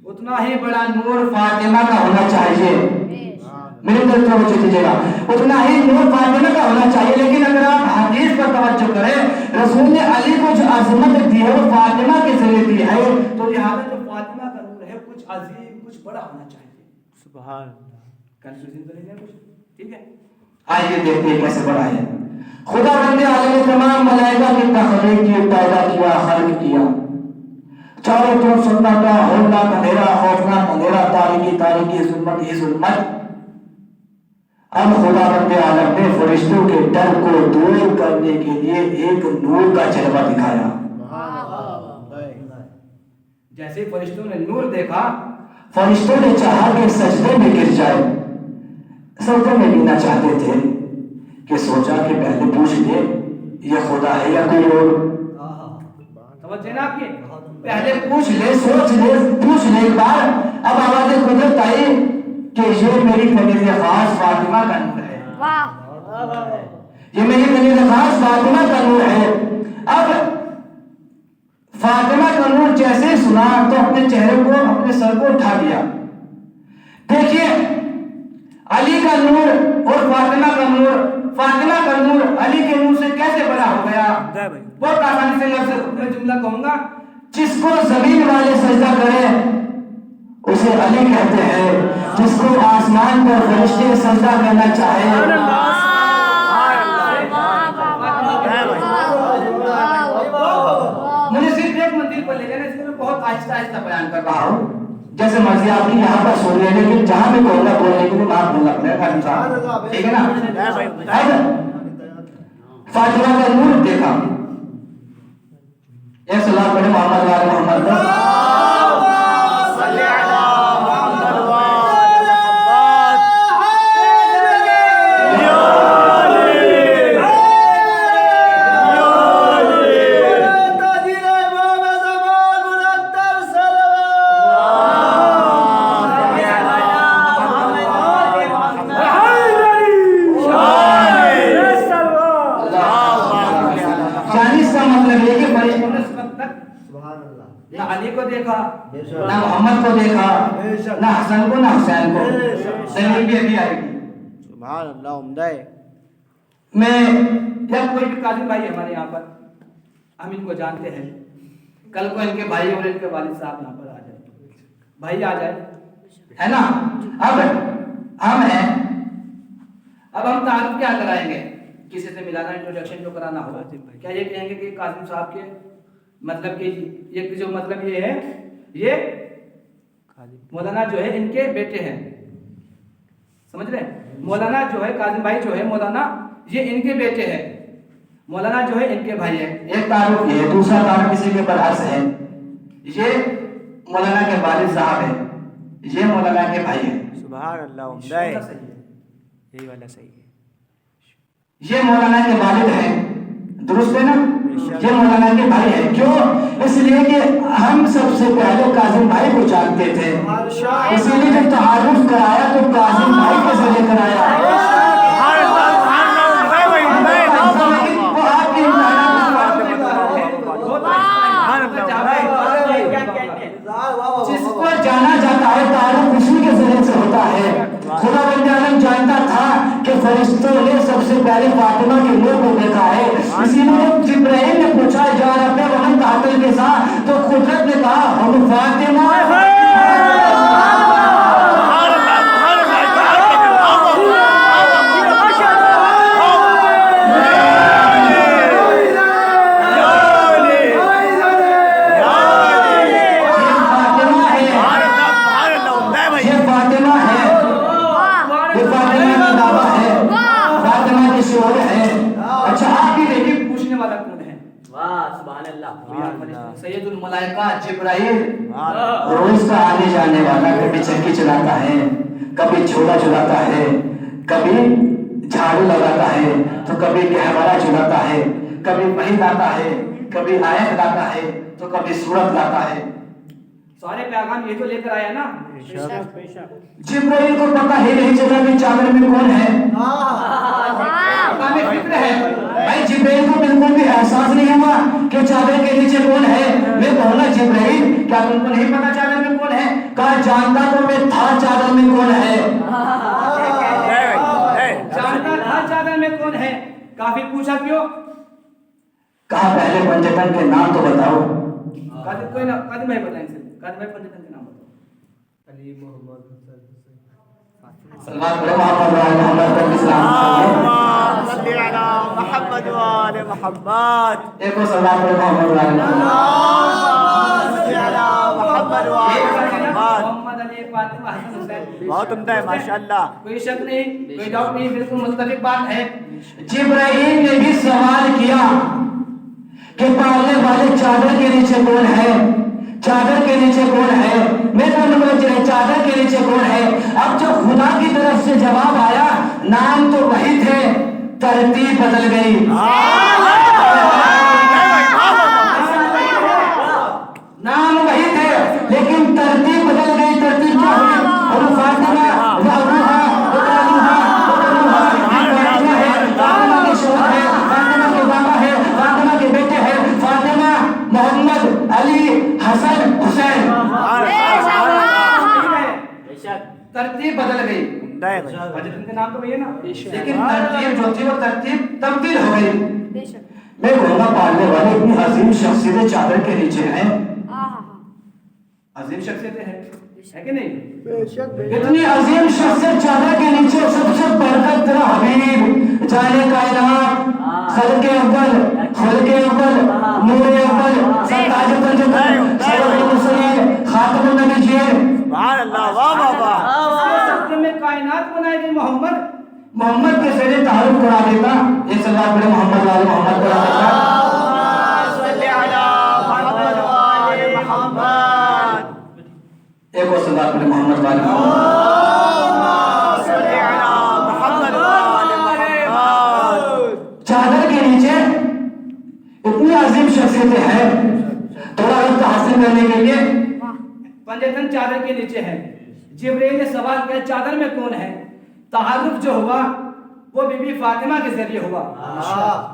उतना ही बड़ा नूर फातिमा का होना चाहिए। मेरे तरफ तवज्जो कीजिएगा, उतना ही नूर फातिमा का होना चाहिए। लेकिन अगर आप हदीस पर तवज्जो करें, रसूल ने अली को जो अजमत दी है वो फातिमा के जरिए दी है, तो लिहाजा जो फातिमा का नूर है कुछ अजीम, कुछ बड़ा होना चाहिए। सुभान अल्लाह। कंफ्यूजन तो नहीं है कुछ? ठीक है, आइए देखते हैं कैसे बड़ा है। खुदा बंदे आलम तमाम मलाइका की तखलीक की, पैदा किया, खल्क किया। चारों तरफ सन्नाटा, होलनाक अंधेरा, खौफनाक अंधेरा, तारीकी तारीकी, जुल्मत ही जुल्मत। अब खुदा बंदे आलम ने फरिश्तों के डर को दूर करने के लिए एक नूर का जलवा दिखाया। जैसे ही फरिश्तों ने नूर देखा, फरिश्तों ने चाहा कि सजदे में गिर जाए। सजदे में गिरना चाहते थे कि सोचा कि पहले पूछ ले ये खुदा है या कोई और। समझे ना आपके? पहले पूछ ले, सोच ले, पूछ ले एक बार। अब आवाज़ कुदरत आई कि ये मेरी कनीज़ खास फातिमा का नूर है। वाह। ये मेरी कनीज़ खास फातिमा का नूर है। अब फातिमा का नूर जैसे सुना तो अपने चेहरे को, अपने सर को उठा लिया। देखिए, अली का नूर और फातिमा का नूर, फातिमा का नूर अली के नूर से कैसे बड़ा हो गया? बहुत आसानी से मैं जुमला कहूंगा, जिसको जमीन वाले सजदा करें उसे अली कहते हैं, जिसको आसमान पर फरिश्ते सजदा करना चाहे। मुझे सिर्फ एक मंजिल पर ले जाना, इसलिए मैं बहुत आहिस्ता आहिस्ता बयान कर रहा हूँ। जैसे मर्जी आपकी यहाँ पर सुन ले, लेकिन जहाँ मैं कहूँगा बोलने के लिए वहाँ बोलना पड़ेगा, ठीक है ना? फातिमा का नूर देखा। एक सलाम पढ़े मोहम्मद वाले मोहम्मद। ना अली को देखा, ना मोहम्मद को देखा, ना हसन को, ना हुसैन को। दलील भी अभी आएगी। सुभान अल्लाह, उम्दा है। मैं जब कोई भी काजिम भाई हमारे यहाँ पर, हम इनको जानते हैं, कल को इनके भाई और इनके वालिद साहब यहाँ पर आ जाए, भाई आ जाए, है ना? अब हम हैं, अब हम तारुफ क्या कराएंगे? किसी से मिलाना, इंट्रोडक्शन जो कराना होगा, क्या ये कहेंगे कि काजिम साहब के मतलब कि ये जो मतलब ये है, ये मौलाना जो है इनके बेटे हैं, समझ रहे हैं? मौलाना जो है, काजिम भाई जो है मौलाना, ये इनके बेटे हैं, मौलाना जो है इनके भाई है। एक तारुफ ये, दूसरा तारुफ किसी के बरअक्स है, ये मौलाना के वालिद साहब है, ये मौलाना के भाई हैं, सुभान अल्लाह उम्दा है, कौन सा सही है? यही वाला सही है। ये मौलाना के वालिद हैं, दुरुस्त है ना? ये मौलाना के भाई हैं। क्यों? इसलिए कि हम सबसे पहले काजिम भाई को जानते थे, इसीलिए जब तारुफ कराया तो काजिम भाई के जरिए कराया। वो आपकी जिसको जाना जाता है तारुफ उसी के जरिए से होता है। खुदा बंदे आलम जानता था कि फरिश्तों ने सबसे पहले फातिमा के मुंह को देखा है, इसीलिए जब जिब्राइल ने पूछा या रब वमन कातिल के साथ, तो कुदरत ने कहा हम फातिमा सैयदुल मलाइका जिब्राइल रोज का आने जाने वाला, कभी चक्की चलाता है, कभी झोला झुलाता है, कभी झाड़ू लगाता है, तो कभी गहवारा झुलाता है, कभी वही लाता है, कभी आयत लाता है, तो कभी सूरत लाता है। सारे पैगाम ये तो लेकर आया ना। जिब्राइल को पता ही नहीं चला कि चादर में कौन है। हमें फिक्र है भाई, जिब्राइल को बिल्कुल भी एहसास नहीं हुआ कि चादर के नीचे कौन है। मैं कहूँगा जिब्राइल क्या तुमको नहीं पता चादर में कौन है? कहा जानता तो मैं था चादर में कौन है। जानता था चादर में कौन है। काफी पूछा क्यों? कहा पहले पंचतन के नाम तो बताओ। कोई ना, कादिम भाई बताएंगे। कादिम भाई पंचतन के नाम बताओ। अली मोहम्मद सल्लल्लाहु अलैहि मोहम्मद सल्ली अला मुहम्मद व आले मुहम्मद। एक और सल्लल्लाहु अलैहि मोहम्मद सल्ली अला मुहम्मद व आले मुहम्मद। मोहम्मद अली फातिमा हसन हुसैन बहुत उम्दा है माशाअल्लाह। कोई शक नहीं, कोई डाउट नहीं, बिल्कुल मुत्तफिक बात है। जिब्राइल ने भी सवाल किया कि पालने वाले चादर के नीचे कौन है, चादर के नीचे कौन है। मैं तो मतलब चादर के नीचे कौन है। अब जो खुदा की तरफ से जवाब आया, नाम तो वही थे, तरतीब बदल गई। नाम वही थे लेकिन तरतीब बदल गई। तरतीब क्या हुई? अबू फातिमा, अबूहा, अबूहा, अबूहा, फातिमा है, फातिमा के शौहर है, फातिमा के बाबा है, फातिमा के बेटे हैं, फातिमा, मोहम्मद, अली, हसन, हुसैन। तरतीब बदल गई। पंचतन के नाम तो वही है ना, लेकिन तरतीब जो थी वो तरतीब तब्दील हो गई। मैं कहूँगा पालने वाले इतनी अजीम शख्सियतें चादर के नीचे हैं। अजीम शख्सियतें हैं, है कि नहीं? इतनी अजीम शख्सियत चादर के नीचे, सबसे बढ़कर तेरा हबीब जाने कायनात, खल्के अव्वल, खुल्के अव्वल, नूरे अव्वल, सरताज पंचतन, सैयदुल मुरसलीन, खातमुन नबिय्यीन। सुभान अल्लाह, वाह वाह वाह। सत्य में कायनात बनाई गई मोहम्मद। मोहम्मद के जरिए तारुफ करा देता। एक सलात बड़े मोहम्मद वाले मोहम्मद करा देता। सल्ली अला मुहम्मद व आले मुहम्मद। एक और सलात बड़े मोहम्मद वाले सल्ली अला मुहम्मद व आले मुहम्मद। चादर के नीचे इतनी अजीम शख्सियतें हैं। थोड़ा वक्त हासिल करने के लिए पंचतन चादर के नीचे है। जिब्राइल ने सवाल किया चादर में कौन है। तारुफ जो हुआ वो बीबी फातिमा के जरिए हुआ।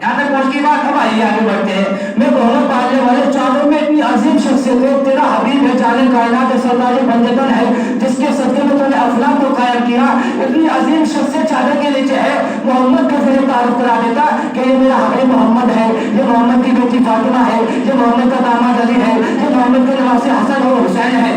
यहाँ तक पहुंच की बात। अब आइए आगे बढ़ते हैं। मैं कहूँगा पालने वाले चादर में इतनी अजीम शख्सियतें, तेरा हबीब है, जाने कायनात सरताज पंचतन है, जिसके सदके में तूने अफलाक को कायम किया। इतनी अजीम शख्सियत चादर के नीचे है। मोहम्मद के जरिए तारुफ करा देता कि ये मेरा हबीब मोहम्मद है, ये मोहम्मद की बेटी फातिमा है, ये मोहम्मद का दामाद अली है, ये मोहम्मद के नवासे हसन और हुसैन है।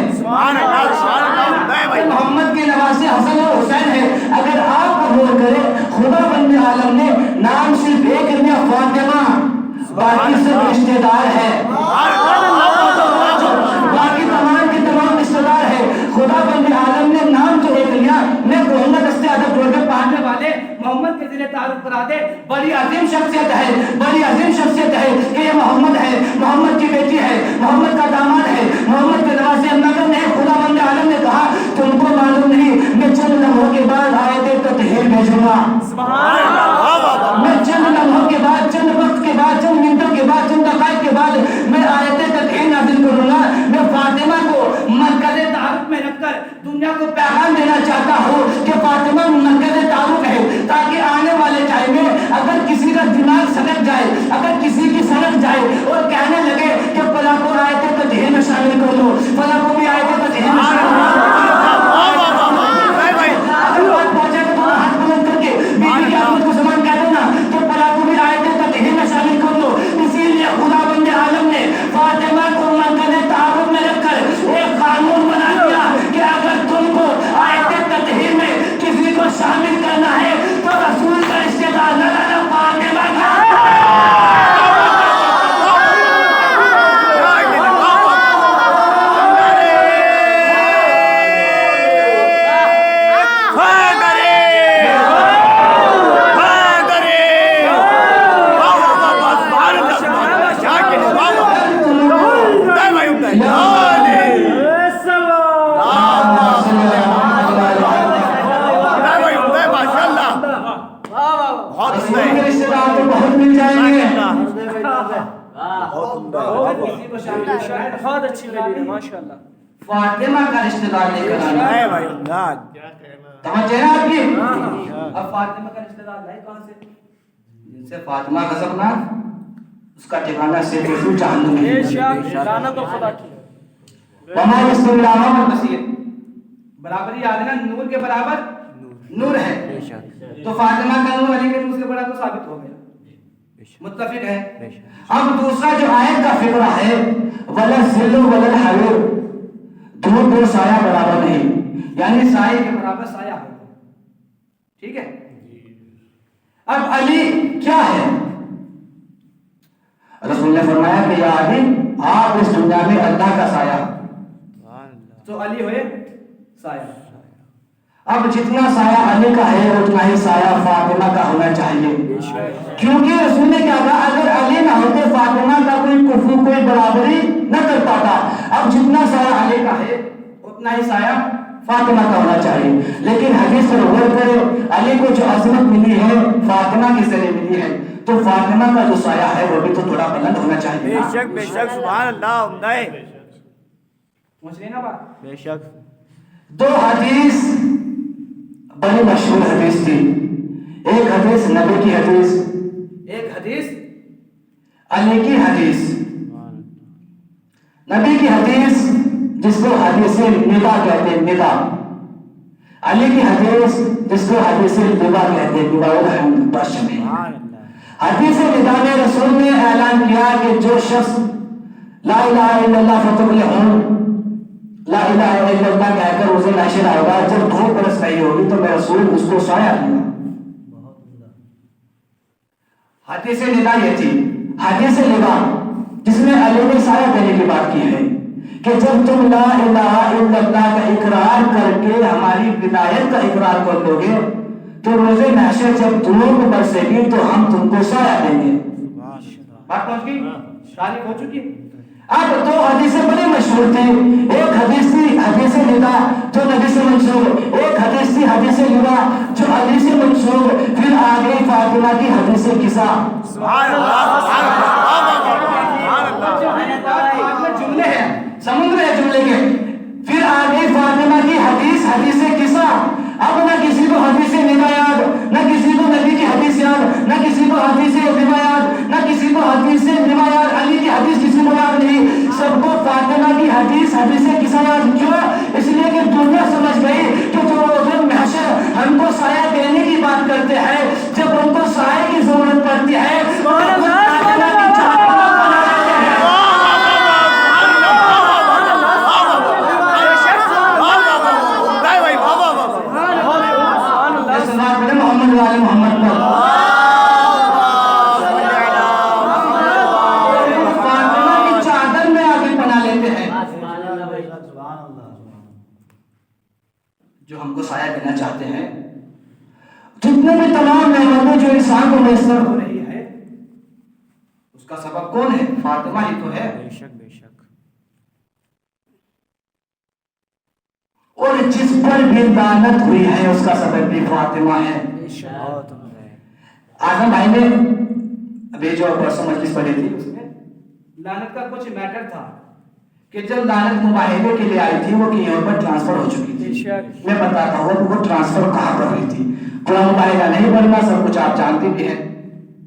मोहम्मद के नवासे हसन और हुसैन है। अगर आप कबूल करें, खुदा बंदे आलम ने नाम सिर्फ एक लिया फातिमा, बाकी सब रिश्तेदार है, बाकी तमाम के तमाम रिश्तेदार है। खुदा बंदे आलम ने नाम तो एक लिया। मैं कहूँगा दस्ते अदब जोड़ के पढ़ने वाले मोहम्मद के منزل تعارف کرا دے. بڑی عظیم شخصیت ہے, بڑی عظیم شخصیت ہے کہ یہ محمد ہے, محمد کی بیٹی ہے, محمد کا داماد ہے, محمد کے نواسے. مگر نہیں, خدا بند عالم نے کہا تم کو معلوم نہیں میں چند لمحوں کے بعد آیت تطہیر بھیجوں گا. میں چند لمحوں کے بعد, چند وقت کے بعد, چند منٹوں کے بعد, چند دقائق کے بعد میں آیت تطہیر نازل کروں گا. میں فاطمہ کو مرکز تعارف میں رکھ کر دنیا کو پیغام دینا چاہتا ہوں کہ فاطمہ مرکز تعارف ہے, تاکہ آنے والے ٹائم میں اگر کسی کا دماغ سڑک جائے, اگر کسی کی سڑک جائے اور کہنے لگے کہ فلاں کو آیت تطہیر میں شامل کر لو, فلاں کو بھی آیت تطہیر میں شامل کر لو, اگر بات پہنچے تو تھوڑا ہاتھ بلند کر کے بیٹی کی آمد کو سامان کہہ دینا کہ فلاں کو بھی آیت تطہیر میں شامل کر لو. اسی لیے خدا بند عالم نے فاطمہ کو مرکز تعارف میں رکھ کر ایک قانون بنا دیا کہ اگر تم کو آیت تطہیر میں کسی کو شامل کرنا ہے تو رسول کا رشتہ دار نہ لانا, فاطمہ کا. بہت اچھی لگی ہے ماشاءاللہ. فاطمہ کا رشتہ دار لے کر آنا. توجہ ہے آپ کی. اب فاطمہ کا رشتہ دار لائے کہاں سے؟ جن سے فاطمہ غضبناک, اس کا ٹھکانہ صرف جہنم میں. بے شک لعنت خدا کی. وما یستوی الاعمی والبصیر, برابری یاد ہے نا, نور کے برابر نور ہے. تو فاطمہ کا نور علی کے نور سے بڑا تو ثابت ہو گیا, متفق ہے. اب دوسرا جو آیت کا فقرہ ہے, ولا ذل ولا الحرور, دور دور سایہ برابر نہیں, یعنی سائے کے برابر سایہ ہے. ٹھیک ہے. اب علی کیا ہے؟ رسول نے فرمایا کہ یا علی آپ اس دنیا میں اللہ کا سایہ, تو علی ہوئے سایہ. اب جتنا سایہ علی کا ہے اتنا ہی سایہ فاطمہ کا ہونا چاہیے, کیونکہ رسول نے کیا کہا اگر علی نہ ہوتے فاطمہ کا کوئی کفو, کوئی برابری نہ کر پاتا. اب جتنا سایہ علی کا ہے اتنا ہی سایہ فاطمہ کا ہونا چاہیے. لیکن حدیث سے غور کرے, علی کو جو عظمت ملی ہے فاطمہ کے ذریعے ملی ہے, تو فاطمہ کا جو سایہ ہے وہ بھی تو تھوڑا بلند ہونا چاہیے. بے شک بے شک, سبحان اللہ, عمدہ ہے. پہنچ رہی نا بات. بے شک. دو حدیث بڑی مشہور حدیث تھی. ایک حدیث نبی کی حدیث, ایک حدیث علی کی حدیث. نبی کی حدیث جس کو حدیث ندا کہتے ہیں, ندا. علی کی حدیث جس کو حدیث ندا کہتے ہیں, ندا الحمد بشمی. حدیث ندا میں رسول نے اعلان کیا کہ جو شخص لا الہ الا اللہ فتفلحون, لا الہ الا اللہ کہہ کر اسے نشر آئے گا, جب دھوپ برس رہی ہوگی تو میں رسول اس کو سایہ دوں گا. حدیث ندا یہ تھی. حدیث ندا جس میں علی نے سایہ دینے کی بات کی ہے کہ جب تم لا الہ الا اللہ کا اقرار کر کے ہماری ولایت کا اقرار کر لو گے تو روز محشر جب دھوپ برسے گی تو ہم تم کو سایہ دیں گے. بات پہنچ گئی, تعریف ہو چکی. اب دو حدیثیں بڑی مشہور تھی. ایک حدیث تھی حدیث ندا جو نبی سے منسوب, ایک حدیث تھی حدیث ندا جو علی سے منسوب. پھر آ گئی فاطمہ کی حدیث قصہ. سبحان اللہ, سبحان اللہ. جملے ہیں, سمندر ہے جملے کے. پھر آ گئی فاطمہ کی حدیث حدیث قصہ. اب نہ کسی کو حدیث ندا یاد, نہ کسی کو نبی کی حدیث یاد, نہ کسی کو حدیث ندا یاد, نہ کسی کو حدیث ندا یاد. علی کی حدیث کسی کو یاد نہیں, سب کو فاطمہ کی حدیث حدیث قصہ یاد. کیوں؟ اس لیے کہ دنیا سمجھ گئی کہ جو روز محشر ہم کو سایہ دینے کی بات کرتے ہیں, جب ان کو سایہ کی ضرورت پڑتی ہے محمد پر فاطمہ کی چادر میں آگے پناہ لیتے ہیں جو ہم کو سایہ دینا چاہتے ہیں. جتنے بھی تمام نعمتوں انسان کو میسر ہو رہی ہے اس کا سبب کون ہے؟ فاطمہ ہی تو ہے. بے شک بے شک. اور جس پر بھی لعنت ہوئی ہے اس کا سبب بھی فاطمہ ہے. بہت عمدہ ہے. اعظم بھائی نے ابھی جو پرسوں مجلس پڑھی تھی اس میں لعنت کا کچھ میٹر تھا کہ جب لعنت مباہلے کے لیے آئی تھی وہ کہیں اور پر ٹرانسفر ہو چکی تھی. میں بتاتا ہوں کہ وہ ٹرانسفر کہاں پر ہوئی تھی. پورا مباہلہ نہیں بننا، سب کچھ آپ جانتے بھی ہیں.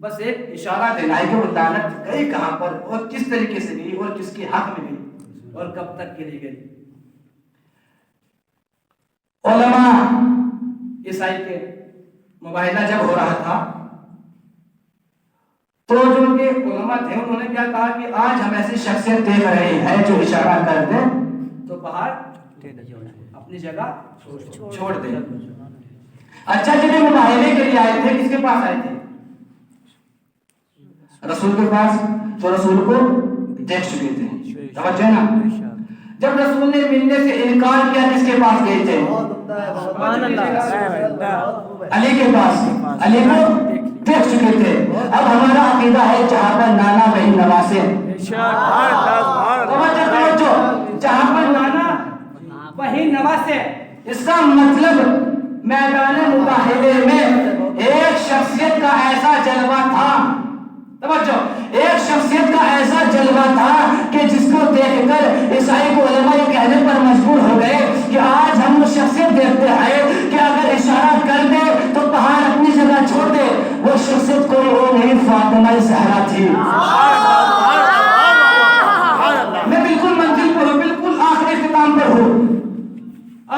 بس ایک اشارہ دینا ہے کہ وہ لعنت گئی کہاں پر اور کس طریقے سے گئی اور کس کے حق میں گئی اور کب تک کے لیے گئی. علماء عیسائی کے مباہلہ جب ہو رہا تھا تو جو کہ علماء تھے انہوں نے کیا کہا کہ آج ہم ایسی شخصیت دیکھ رہے ہیں جو اشارہ کر دے تو پہاڑ اپنی جگہ چھوڑ دے. اچھا جب یہ مباہلے کے لیے آئے تھے کس کے پاس آئے تھے؟ رسول کے پاس، جو رسول کو دیکھ چکے تھے. توجہ نا. جب رسول نے ملنے سے انکار کیا کس کے پاس گئے تھے؟ علی کے پاس. علی کو دیکھ چکے تھے. اب ہمارا عقیدہ ہے جہاں پر نانا وہی نواسے. جہاں پر نانا وہی نواسے. اس کا مطلب میدان مباہلے میں ایک شخصیت کا ایسا جلوہ تھا، توجہ، ایک شخصیت کا ایسا جلوہ تھا کہ جس کو دیکھ کر عیسائی کو علماء یہ کہنے پر مجبور ہو گئے کہ آج ہم وہ شخصیت دیکھتے ہیں کہ اگر اشارہ کر دے تو پہاڑ اپنی جگہ چھوڑ دے. وہ شخصیت کوئی اور نہیں، فاطمہ زہرا تھی. میں بالکل منزل پر ہوں، بالکل آخری اختتام پر ہوں.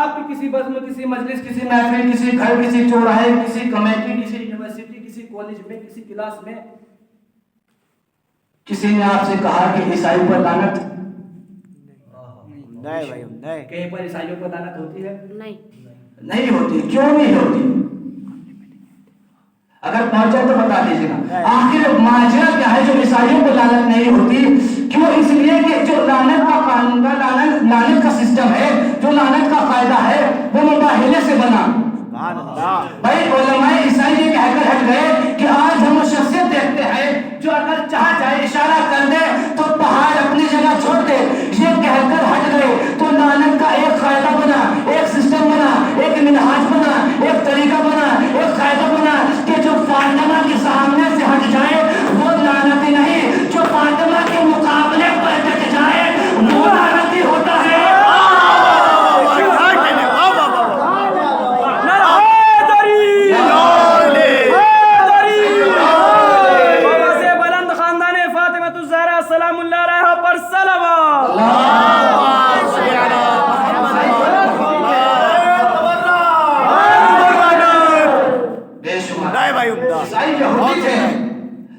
آپ کی کسی بس میں، کسی مجلس، کسی محفل، کسی گھر، کسی چوراہے، کسی کمیٹی، کسی یونیورسٹی، کسی کالج میں، کسی کلاس میں کسی نے آپ سے کہا کہ عیسائی پر لعنت؟ کہیں پر عیسائیوں پر لعنت ہوتی ہے؟ نہیں ہوتی. کیوں نہیں ہوتی؟ اگر پہنچا تو بتا دیجیے گا. آخر ماجرا کیا ہے جو عیسائیوں پر لعنت نہیں ہوتی؟ کیوں؟ اس لیے کہ جو لعنت کا قانون کا لعنت کا سسٹم ہے، جو لعنت کا قاعدہ ہے وہ مباہلے سے بنا. بھائی علماء عیسائی یہ کہہ کر ہٹ گئے کہ آج ہم وہ شخصیت دیکھتے ہیں جو اگر چاہ جائے اشارہ کر دے تو پہاڑ اپنی جگہ چھوڑ دے. یہ کہہ کر ہٹ گئے تو لعنت کا ایک قاعدہ بنا، ایک سسٹم بنا، ایک منہاج بنا، ایک طریقہ بنا، ایک قاعدہ بنا کہ جو فاطمہ کے سامنے سے ہٹ جائے وہ لعنتی نہیں، جو فاطمہ کے مقابلے پر ڈٹ جائے وہ لعنتی ہوتا ہے.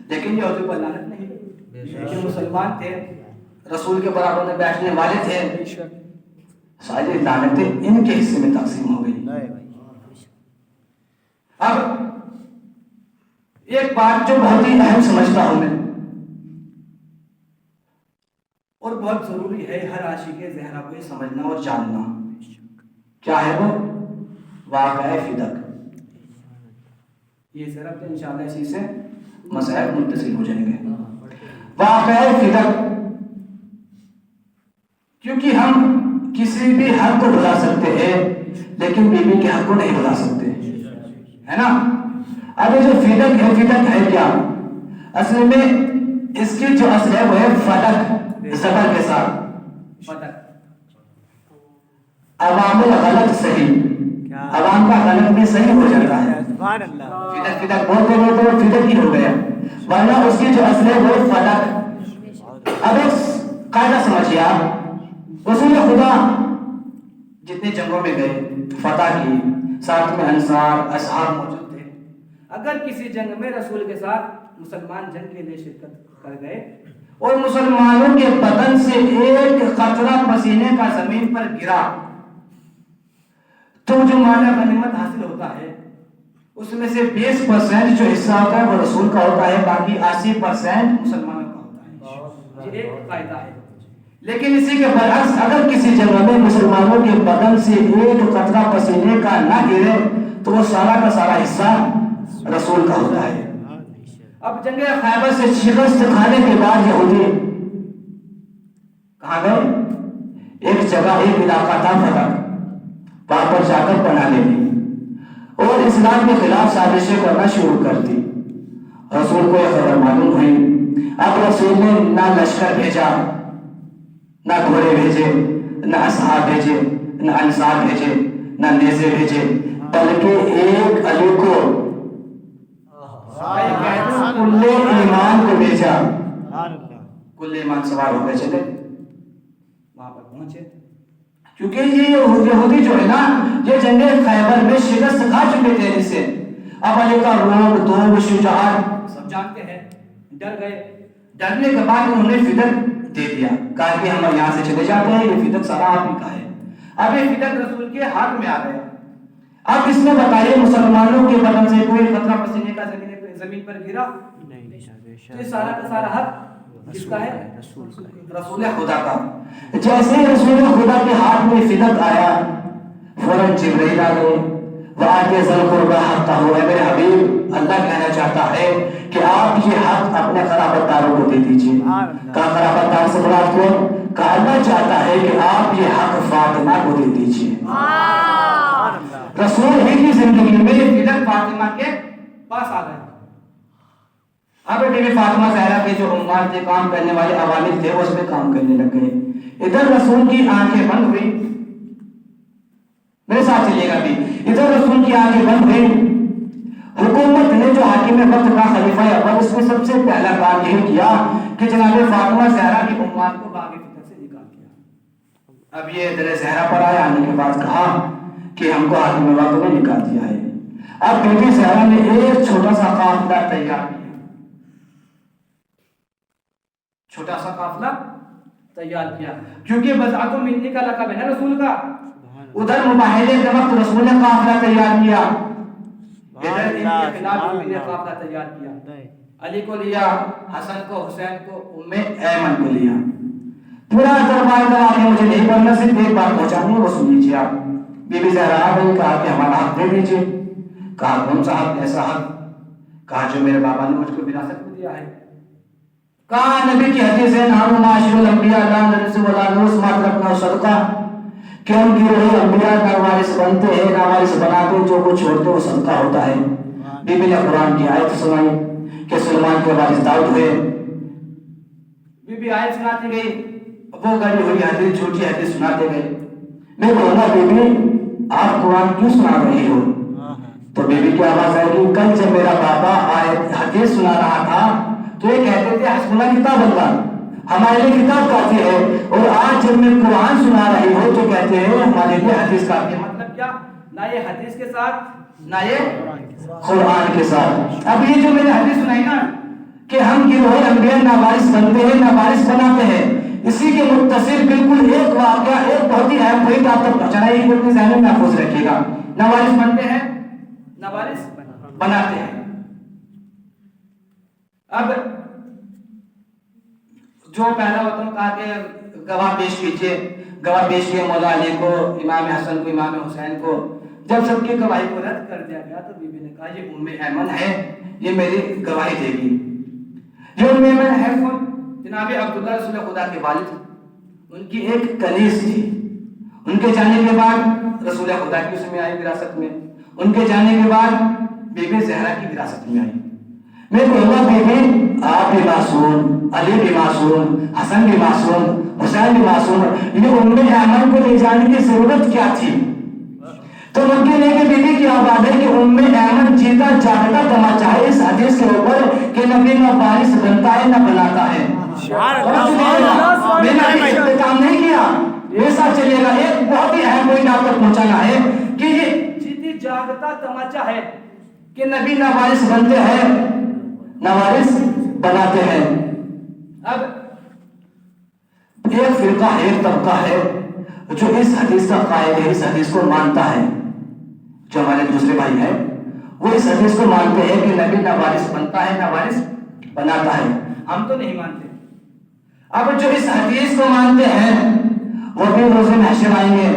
لیکن یہودی پر لعنت نہیں، لیکن مسلمان تھے، رسول کے برابر میں بیٹھنے والے تھے. ساری لعنتیں ان کے حصے میں تقسیم ہو گئی. اب ایک بات جو بہت ہی اہم سمجھتا ہوں میں اور بہت ضروری ہے ہر عاشق زہرا کو یہ سمجھنا اور جاننا، کیا ہے وہ؟ واقعہ فدق. یہ صرف انشاءاللہ اسی سے مسائل متصل ہو جائیں گے. واقعہ فدق، کیونکہ ہم کسی بھی حق کو بھلا سکتے ہیں لیکن بیوی کے حق کو نہیں بھلا سکتے، ہے نا. اب یہ جو فدق ہے، فدق ہے کیا؟ اصل میں اس کی جو اصل ہے وہ ہے فدق، زبر کے ساتھ فدق. عوام الغلط صحیح، عوام کا غلط بھی صحیح ہو جاتا ہے. فدق فدق بولتے ہوئے تو فدق ہی ہو گیا، ورنہ اس کی جو اصل ہے وہ فدق. اب ایک قاعدہ سمجھیے آپ، رسول خدا جتنے جنگوں میں گئے فتح کی، ساتھ میں انصار اصحاب موجود تھے. اگر کسی جنگ میں رسول کے ساتھ مسلمان جنگ کے لیے شرکت کر گئے اور مسلمانوں کے بدن سے ایک قطرہ پسینے کا زمین پر گرا تو جو مال غنیمت حاصل ہوتا ہے اس میں سے 20% جو حصہ ہوتا ہے وہ رسول کا ہوتا ہے، باقی 80% مسلمانوں کا ہوتا ہے. یہ ایک قاعدہ ہے. لیکن اسی کے برعکس اگر کسی جگہ میں مسلمانوں کے بدن سے ایک قطرہ پسینے کا نہ گرے تو وہ سارا کا سارا حصہ रसूल का होता है। अब जंग खैबर से शिकस्त खाने के बाद यहूदी कहाँ गए? एक जगह, एक इलाका था फतक, वहां पर जाकर पनाह ले ली और इस्लाम के खिलाफ साजिशें करना शुरू कर दी। रसूल को यह खबर मालूम हुई। अब रसूल ने ना लश्कर भेजा, ना घोड़े भेजे, ना असहाब भेजे, ना अंसार भेजे, ना नेज़े भेजे, बल्कि एक अली को कुल्ले ईमान को भेजा। कुल्ले ईमान सवार होकर चले, वहां पर पहुंचे। क्योंकि ये यहूदी जो है ना, ये जंग खैबर में शिकस्त खा चुके थे इससे। अब अली का रोब, तोब, शुजाअत सब जानते हैं, डर गए। डरने के बाद उन्होंने फिदक दे दिया, कहा कि हम यहाँ से चले जाते हैं, ये फिदक सारा आप ही का है। अब ये फिदक रसूल के हाथ में आ गया। अब इसमें बताइए, मुसलमानों के बदन से कोई खतरा पसीने का जमीन पर गिरा नहीं, तो सारा का सारा हक किसका है? रसूल खुदा का। जैसे ही रसूल खुदा के हाथ में फिदक आया, फौरन जिब्रील आ गए। वाके ज़ल कुर्बा हक़ हो, मेरे हबीब, अल्लाह कहना चाहता है कि आप ये हक अपने खराबतदारों को दे दीजिए। कहा खराबतदार से मुराद कौन? कहा अल्लाह चाहता है कि आप ये हक फातिमा को दे दीजिए। रसूल ही की जिंदगी में ये फिदक फातिमा के पास आ गया। अब बीबी फातिमा ज़हरा के जो उम्मात थे, काम करने वाले अवामिल थे, वो उस पे काम करने लग गए। इधर रसूल की आंखें बंद हुई, मेरे साथ चलिएगा भी। इधर रसूल की आंखें बंद हुई। हुकूमत ने जो हाकिम वक्त का खलीफा अव्वल, उसने सबसे पहला काम यही किया कि जनाब फातिमा ज़हरा की उम्मात को बाग़ फितर से निकाल दिया। अब ये दर ज़हरा पर आए, आने के बाद कहा कि हमको हाकिम वक्त ने निकाल दिया है। अब बीबी ज़हरा ने एक छोटा सा काफिला तैयार किया, छोटा सा काफिला तैयार किया, क्योंकि बज़अतु मिन्नी का लक़ब है रसूल का। उधर मुबाहिले के वक्त रसूल ने काफिला तैयार किया, इधर इनके खिलाफ बीबी ने काफिला तैयार किया। अली को लिया, हसन को, हुसैन को, उम्मे ऐमन को लिया। पूरा दरबार का आगे मुझे नहीं बोलना, सिर्फ एक बात पहुंचानी है, वो सुन लीजिए आप। बीबी ज़हरा आ गई, कहा कि हमारा हक दे दीजिए। कहा कौन सा हक? ऐसा हक? कहा जो मेरे बाबा ने मुझको विरासत में दिया है। कहा नबी की हदीस है, नाम माशिरुल अंबिया ला नरसु वला नूस मा तरकना सदका, कि हम गिरोह अंबिया ना वारिस बनते हैं, ना वारिस बनाते, जो कुछ छोड़ते वो सदका होता है। बीबी ने कुरान की आयत सुनाई कि सुलेमान के वारिस दाऊद हुए। बीबी आयत सुनाती गई, वो गड़ी हुई हदीस, झूठी हदीस सुनाते गए। मैं कहूँगा बीबी आप कुरान क्यों सुना रही हो? तो बीबी की आवाज आएगी, कल जब मेरा बाबा आयत हदीस सुना रहा था तो ये कहते थे हस्बुना किताब अल्लाह, हमारे लिए किताब काफी है, और आज जब मैं कुरान सुना रही हूँ तो कहते हैं हमारे लिए हदीस काफी है। मतलब क्या? ना ये हदीस के साथ, ना ये कुरान के साथ। अब ये जो मैंने हदीस सुनाई ना कि हम गिरोह अंबिया ना वारिस बनते हैं, ना वारिस बनाते हैं, इसी के मुत्तसिल बिल्कुल एक वाक़या, एक बहुत ही अहम पॉइंट आप तक पहुंचाना है, ये अपने ज़हन में महफूज रखिएगा। ना वारिस बनते हैं, ना वारिस बनाते हैं। अब जो पहला वतन कहा कि गवाह पेश कीजिए, गवाह पेश किए मौला अली को, इमाम हसन को, इमाम हुसैन को। जब सबकी गवाही को रद्द कर दिया गया तो बीबी ने कहा ये उम्मे ऐमन है, ये मेरी गवाही देगी। ये उम्मे ऐमन है कौन? जनाब अब्दुल्लाह रसूल खुदा के वालिद, उनकी एक कनीज थी। उनके जाने के बाद रसूल खुदा की उसमें आई विरासत में, उनके जाने के बाद बीबी ज़हरा की विरासत में आई। मैं कहूँगा बीबी आप भी मासूम, अली भी मासूम, हसन भी मासूम, हुसैन भी मासूम, ये उम्मे ऐमन को ले जाने की जरूरत क्या थी? तो मक्के लेके बीबी की आवाज है कि उम्मे ऐमन जीता जागता तमाचा है इस हदीस के ऊपर कि नबी ना वारिस बनता है ना बनाता है। मैंने काम नहीं किया, ऐसा चलेगा। एक बहुत ही अहम पॉइंट आप तक पहुंचाना है कि ये जीती जागता तमाचा है कि नबी ना वारिस बनते हैं ना वारिस बनाते हैं। अब एक फिरका है, एक तबका है जो इस हदीस का कायल है, इस हदीस को मानता है। जो हमारे दूसरे भाई हैं वो इस हदीस को मानते हैं कि नबी ना वारिस बनता है ना वारिस बनाता है। हम तो नहीं मानते। अब जो इस हदीस को मानते हैं वो भी रोज़े महशर आएंगे,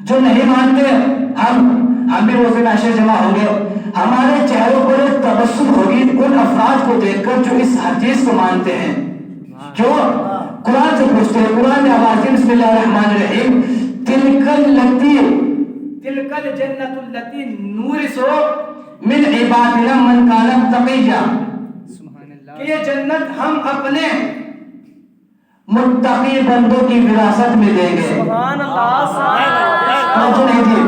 जो नहीं मानते हम भी रोज़े महशर जमा होंगे। हमारे चेहरों पर तबस्सुम होगी उन अफराद को देखकर जो इस हदीस को मानते हैं, जो कुरान से पूछते हैं। कुरान में आवाज़ बिस्मिल्लाहिर्रहमानिर्रहीम, तिलकल जन्नतुल लती नूरिसो मिन इबादिना मन काना तक़िया, कि ये जन्नत हम अपने मुत्तकी बंदों की विरासत में देंगे। सुभान अल्लाह। समझो नहीं थी?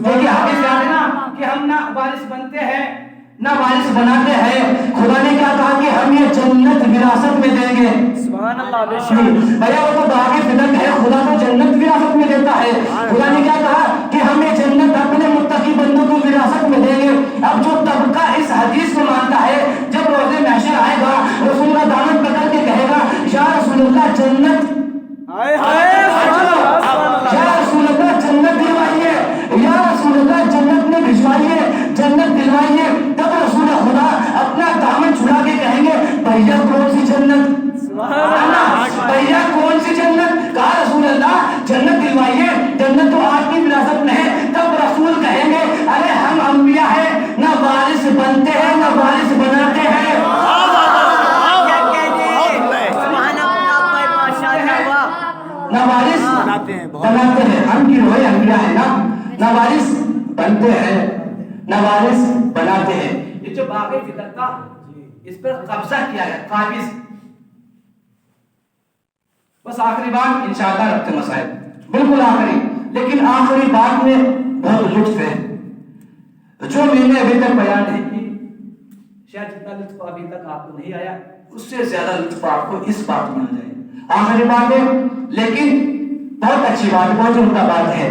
देखिए हदीस याद है ना कि हम ना वारिस बनते हैं ना वारिस बनाते हैं। खुदा ने क्या कहा कि हम ये जन्नत विरासत में देंगे। सुभान अल्लाह। बेशक भैया वो तो बाकी फिदक है, खुदा तो जन्नत विरासत में देता है। खुदा ने क्या कहा कि हम ये जन्नत अपने मुत्तकी बंदों को विरासत में देंगे। अब जो तबका इस हदीस को मानता है, जब रोज़े महशर आएगा, रसूल का दामन पकड़ के कहेगा या रसूलुल्लाह जन्नत, हाय हाय सुभान अल्लाह। या रसूलुल्लाह जन्नत दिलवाइए, या रसूलुल्लाह जन्नत में भिजवाइए, जन्नत दिलवाइए। तब रसूल खुदा अपना दामन छुड़ा के कहेंगे भैया कौन सी जन्नत, भैया कौन सी जन्नत? कहा रसूल अल्लाह जन्नत दिलवाइए, जन्नत तो आपकी विरासत में है। तब रसूल कहेंगे अरे हम अंबिया हैं, ना वारिस बनते हैं ना वारिस बनाते हैं। ना वारिस बनाते हैं, हम की रोए अंबिया है ना, ना वारिस बनते हैं ना वारिस बनाते हैं। ये जो बाकी फिदक था इस पर कब्जा किया है काबिज। बस आखिरी बात इंशाअल्लाह रखते मसाइल, बिल्कुल आखिरी, लेकिन आखिरी बात में बहुत लुत्फ है जो मैंने अभी तक बयान नहीं की। शायद जितना लुत्फ अभी तक आपको नहीं आया उससे ज्यादा लुत्फ आपको इस बात में आ जाए। आखिरी बात है लेकिन बहुत अच्छी बात, बहुत उम्दा बात है।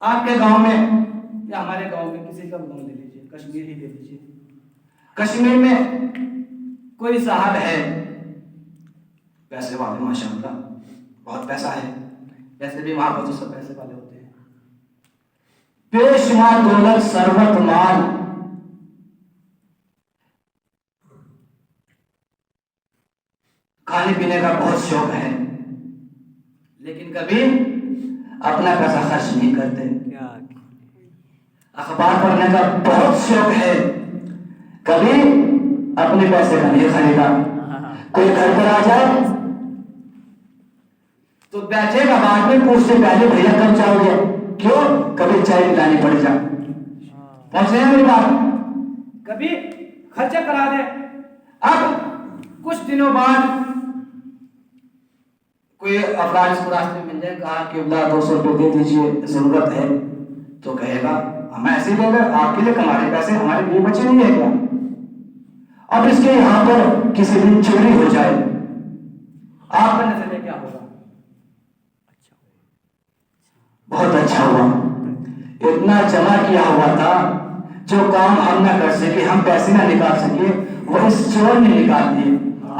आपके गांव में या हमारे गांव में किसी का गांव ले लीजिए, कश्मीर ही ले लीजिए, कश्मीर में कोई साहब है, पैसे वाले माशाअल्लाह, बहुत पैसा है, वैसे भी वहां पर तो सब पैसे वाले होते हैं, बेशुमार दौलत सरवत माल, खाने पीने का बहुत शौक है, लेकिन कभी अपना पैसा खर्च नहीं करते। अखबार पढ़ने का बहुत शौक है, कभी अपने पैसे का नहीं खरीदा। कोई घर पर आ जाए तो बैठेगा, बाद में पूछते पहले भैया कब जाओगे, क्यों, कभी चाय पिलानी पड़ जा। पहुंचे मेरी बात? कभी खर्चा करा दे। अब कुछ दिनों बाद कोई अफराद इसको रास्ते में मिल जाए, कहा कि 200 रुपये दे दीजिए, जरूरत है, तो कहेगा हम ऐसे ही देंगे, आपके लिए कमाने पैसे हमारे लिए बचे नहीं है क्या? अब इसके यहाँ पर किसी दिन चोरी हो जाए, आपका नजरिया क्या होगा? बहुत अच्छा हुआ, इतना जमा किया हुआ था, जो काम हम ना कर सके, हम पैसे ना निकाल सके, वो इस चोर ने निकाल दिए।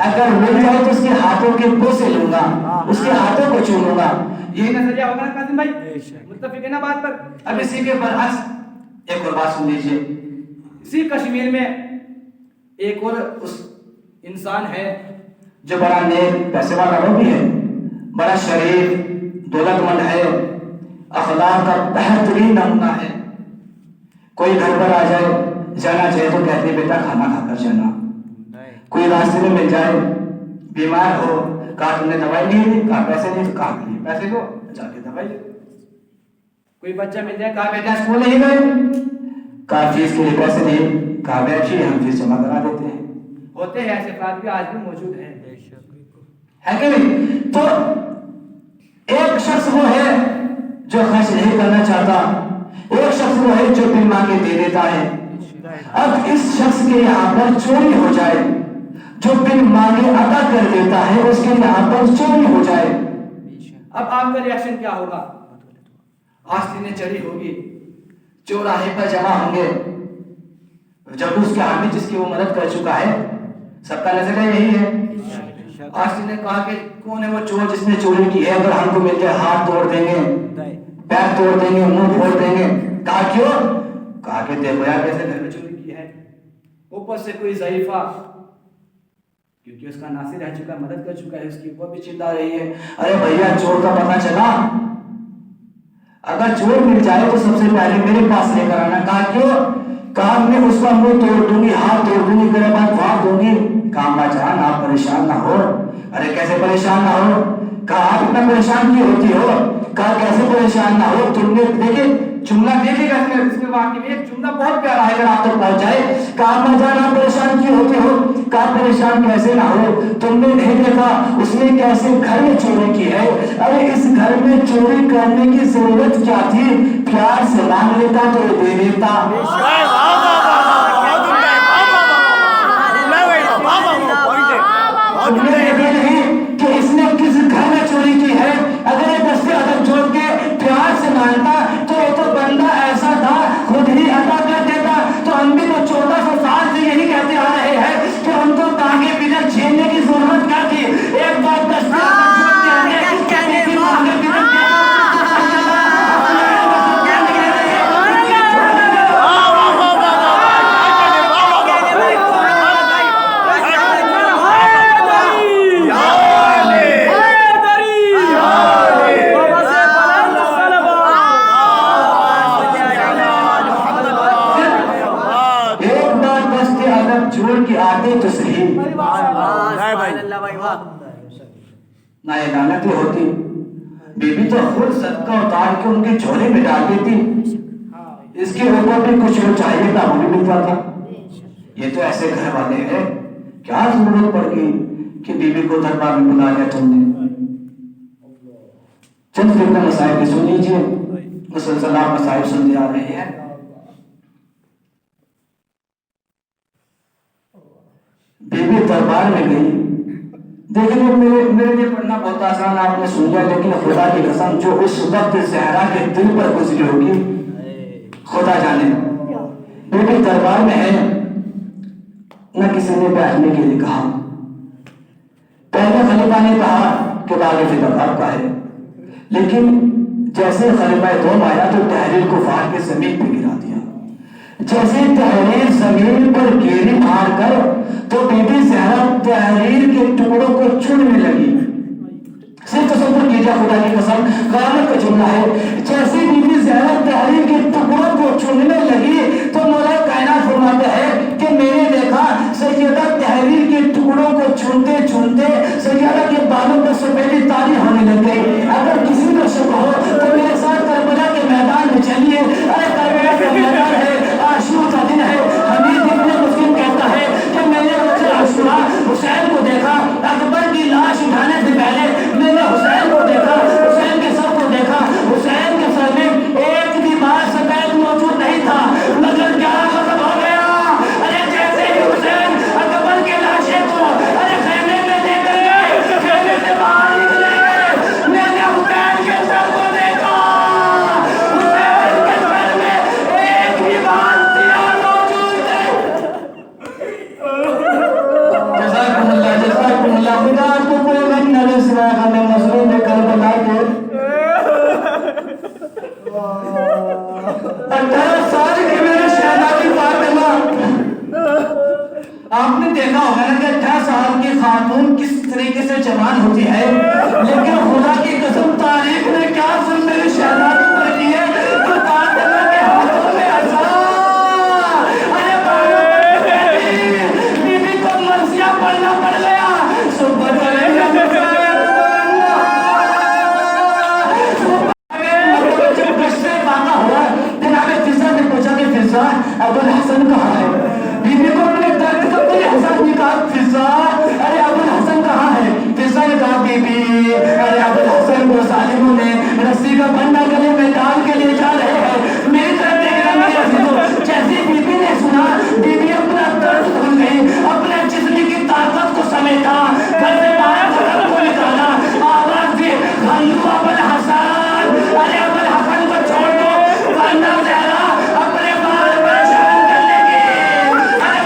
अगर मिल जाए तो उसके हाथों के बोसे लूंगा, उसके हाथों को चूमूंगा। यही नजरिया होगा ना कासिम भाई? मुत्तफिक है ना बात पर? अब इसी के बरअक्स एक और बात सुन लीजिए। इसी कश्मीर में एक और उस इंसान है जो बड़ा नेक पैसे वाला वो भी है, बड़ा शरीफ दौलतमंद है, अखलाक का बेहतरीन नमूना है। कोई घर पर आ जाए, जाना चाहे तो कहते बेटा खाना खाकर जाना। कोई रास्ते में मिल जाए, बीमार हो, कहा तुमने दवाई नहीं ली, कहा पैसे नहीं, कहा पैसे दो, जाके दवाई ले। कोई बच्चा मिल जाए, कहा बेटा स्कूल नहीं गए, कहा फीस के लिए पैसे नहीं, कहा बैठिए हम फीस जमा करा देते हैं। होते हैं ऐसे अफराद भी, आज भी मौजूद हैं, है कि नहीं? तो एक शख्स वो है जो खर्च नहीं करना चाहता, एक शख्स वो है जो बिन मांगे दे देता है। अब इस शख्स के यहाँ पर चोरी हो जाए, जो बिन मांगे अदा कर देता है, उसके यहाँ पर चोरी हो जाए, अब आपका रिएक्शन क्या होगा? आस्तीनें चढ़ी होगी, चौराहे पर जमा होंगे, जब उसके हाथ में जिसकी वो मदद कर चुका है, सबका नजरिया यही है। आस्तीन ने कहा कि कौन है वो चोर जिसने चोरी की है, अगर हमको मिल जाए हाथ तोड़ देंगे, पैर तोड़ देंगे, मुंह फोड़ देंगे। कहा क्यों? कहा कि देखो यार कैसे घर में चोरी की है, ऊपर से कोई ज़ईफा, क्योंकि उसका नासिर रह चुका, मदद कर चुका है उसकी, वो भी चिल्ला रही है, अरे भैया चोर का पता चला, अगर चोर मिल जाए तो सबसे पहले मेरे पास लेकर आना। कहा क्यों? कहा मैं उसका मुंह तोड़ दूंगी, हाथ तोड़ दूंगी, गर्दन फाड़ दूंगी। कहा अम्मा जान आप परेशान ना हो। अरे कैसे परेशान ना हो? कहा आप इतना परेशान क्यों होती हो? कहा कैसे परेशान ना हो, तुमने देखे जुमला देखेगा इसमें वाक्य में एक जुमला बहुत प्यारा है, अगर आप तक पहुंच जाए। कहा अम्मा जान आप परेशान क्यों होते हो? कहा परेशान कैसे ना हो, तुमने नहीं देखा उसने कैसे घर में चोरी की है? अरे इस घर में चोरी करने की जरूरत क्या थी? प्यार से मांग लेता तो दे देता। तुमने देखा नहीं कि इसने किस घर में चोरी की है? अगर ये दस्ते अदब जोड़ के प्यार से मांगता तो ये तो बंदा ऐसा था खुद ही अदा कर देता। तो हम भी तो 1400 साल से यही कहते आ रहे हैं कि हमको तांगे बिना झेलने की जरूरत क्या थी? एक बार दस्ते अदब जोड़ के जोड़ के आते तो सही ना ये लानतें होती। बीबी तो खुद सदका उतार के उनके झोले में डाल देती, इसके ऊपर भी कुछ जो चाहिए था वो भी मिल जाता। ये तो ऐसे घर वाले हैं, क्या जरूरत पड़ गई कि बीबी को दरबार में बुला लिया तुमने? चंद फिक्र मसाइब की सुन लीजिए, मुसलसल आप मसाइब सुनते आ रहे हैं। बीबी दरबार में गई, देखिए मेरे लिए पढ़ना बहुत आसान, आपने सुन लिया, लेकिन खुदा की कसम जो उस वक्त ज़हरा के दिल पर गुजरी होगी खुदा जाने। बीबी दरबार में है, न किसी ने बैठने के लिए कहा। पहले खलीफा ने कहा कि बाग फिदा आपका है, लेकिन जैसे खलीफा दोम आया तो तहरीर को फाड़ के जमीन पे गिरा दिया। जैसे तहरीर जमीन पर गिरी मार कर तो बीबी ज़हरा तहरीर के टुकड़ों को चुनने लगी। सिर्फ तसव्वुर कीजिए, खुदा की कसम क़यामत का जुमला है। जैसे बीबी ज़हरा तहरीर के टुकड़ों को चुनने लगी तो मौला कायनात फरमाता है कि मैंने देखा सैयदा तहरीर के टुकड़ों को चुनते चुनते सैयदा के बालों पर सफेदी तारी होने लग गई। अगर किसी को शक हो तो मेरे साथ करबला के मैदान में चलिए। अरे करबला का मैदान है, आशूरा का दिन है। हमीद इब्न मुस्लिम कहता है कि मैंने आशूरा हुसैन को देखा, अकबर की लाश उठाने से पहले मैंने हुसैन को देखा, हुसैन के सर को देखा। हुसैन के सर में एक भी बार सफेद मौजूद नहीं था, मगर क्या खत्म हो गया? अरे जैसे ही हुसैन अकबर के लाशे को अरे खेमे में लेकर गए, खेमे से बाहर निकले गए, मैंने हुसैन के सर को देखा। हुसैन के सर में एक भी बार सियाह मौजूद नहीं। जज़ाकुमुल्लाह खुदा आपको कोई गम न दे सिवाय गम मज़लूम में करबला के 18 साल की मेरी शहज़ादी फातिमा। आपने देखा होगा ना कि 18 साल की खातून किस तरीके से जवान होती है, लेकिन खुदा की कसम तारीख ने क्या सुन मेरी शहज़ादी पर की है तो फातिमा के हाथों में अज़ा। अरे बीबी को मर्सिया पढ़ना पड़ गया। अबुल हसन कहाँ है? बीबी को अपने दर्द का कोई एहसास नहीं कहा। फिजा, अरे अबुल हसन कहाँ है? फिजा ने कहा बीबी, अरे अबुल हसन को जालिमों ने रस्सी का बंधा गले में डाल के ले जा रहे हैं, मेरी तरफ देखना मेरी अजीजों। जैसे बीबी ने सुना, बीबी अपना दर्द भूल गई, अपने जिस्म की ताकत को समेटा, घर से बाहर खत्म को निकाला, आवाज दी खल्लू अबुल हसन। अरे अबुल हसन को छोड़ दो, वरना ज़हरा अपने बाल परेशान कर लेगी। अरे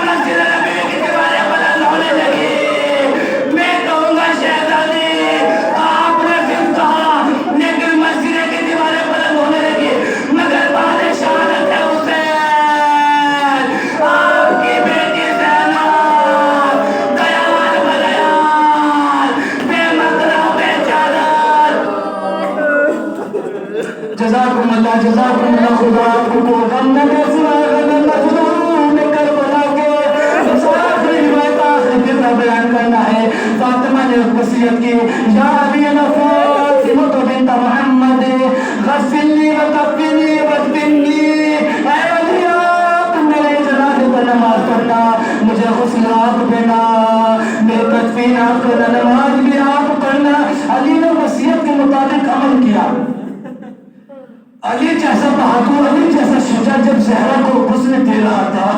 جزاکم اللہ خدا آپ کو غم نہ دے سوائے غم مظلوم کربلا کے. بس آخری روایت آخری قصہ بیان کرنا ہے. فاطمہ نے وصیت کی یا علی فاطمہ بنت محمد غسلنی وکفنی وادفنی. اے علی آپ میرے جنازے پر نماز پڑھنا, مجھے غسل آپ دینا, میرے تدفین آپ کرنا, نماز بھی آپ پڑھنا. علی نے وصیت کے مطابق عمل کیا. علی جیسا بہادر, علی جیسا شجاع جب زہرا کو غسل دے رہا تھا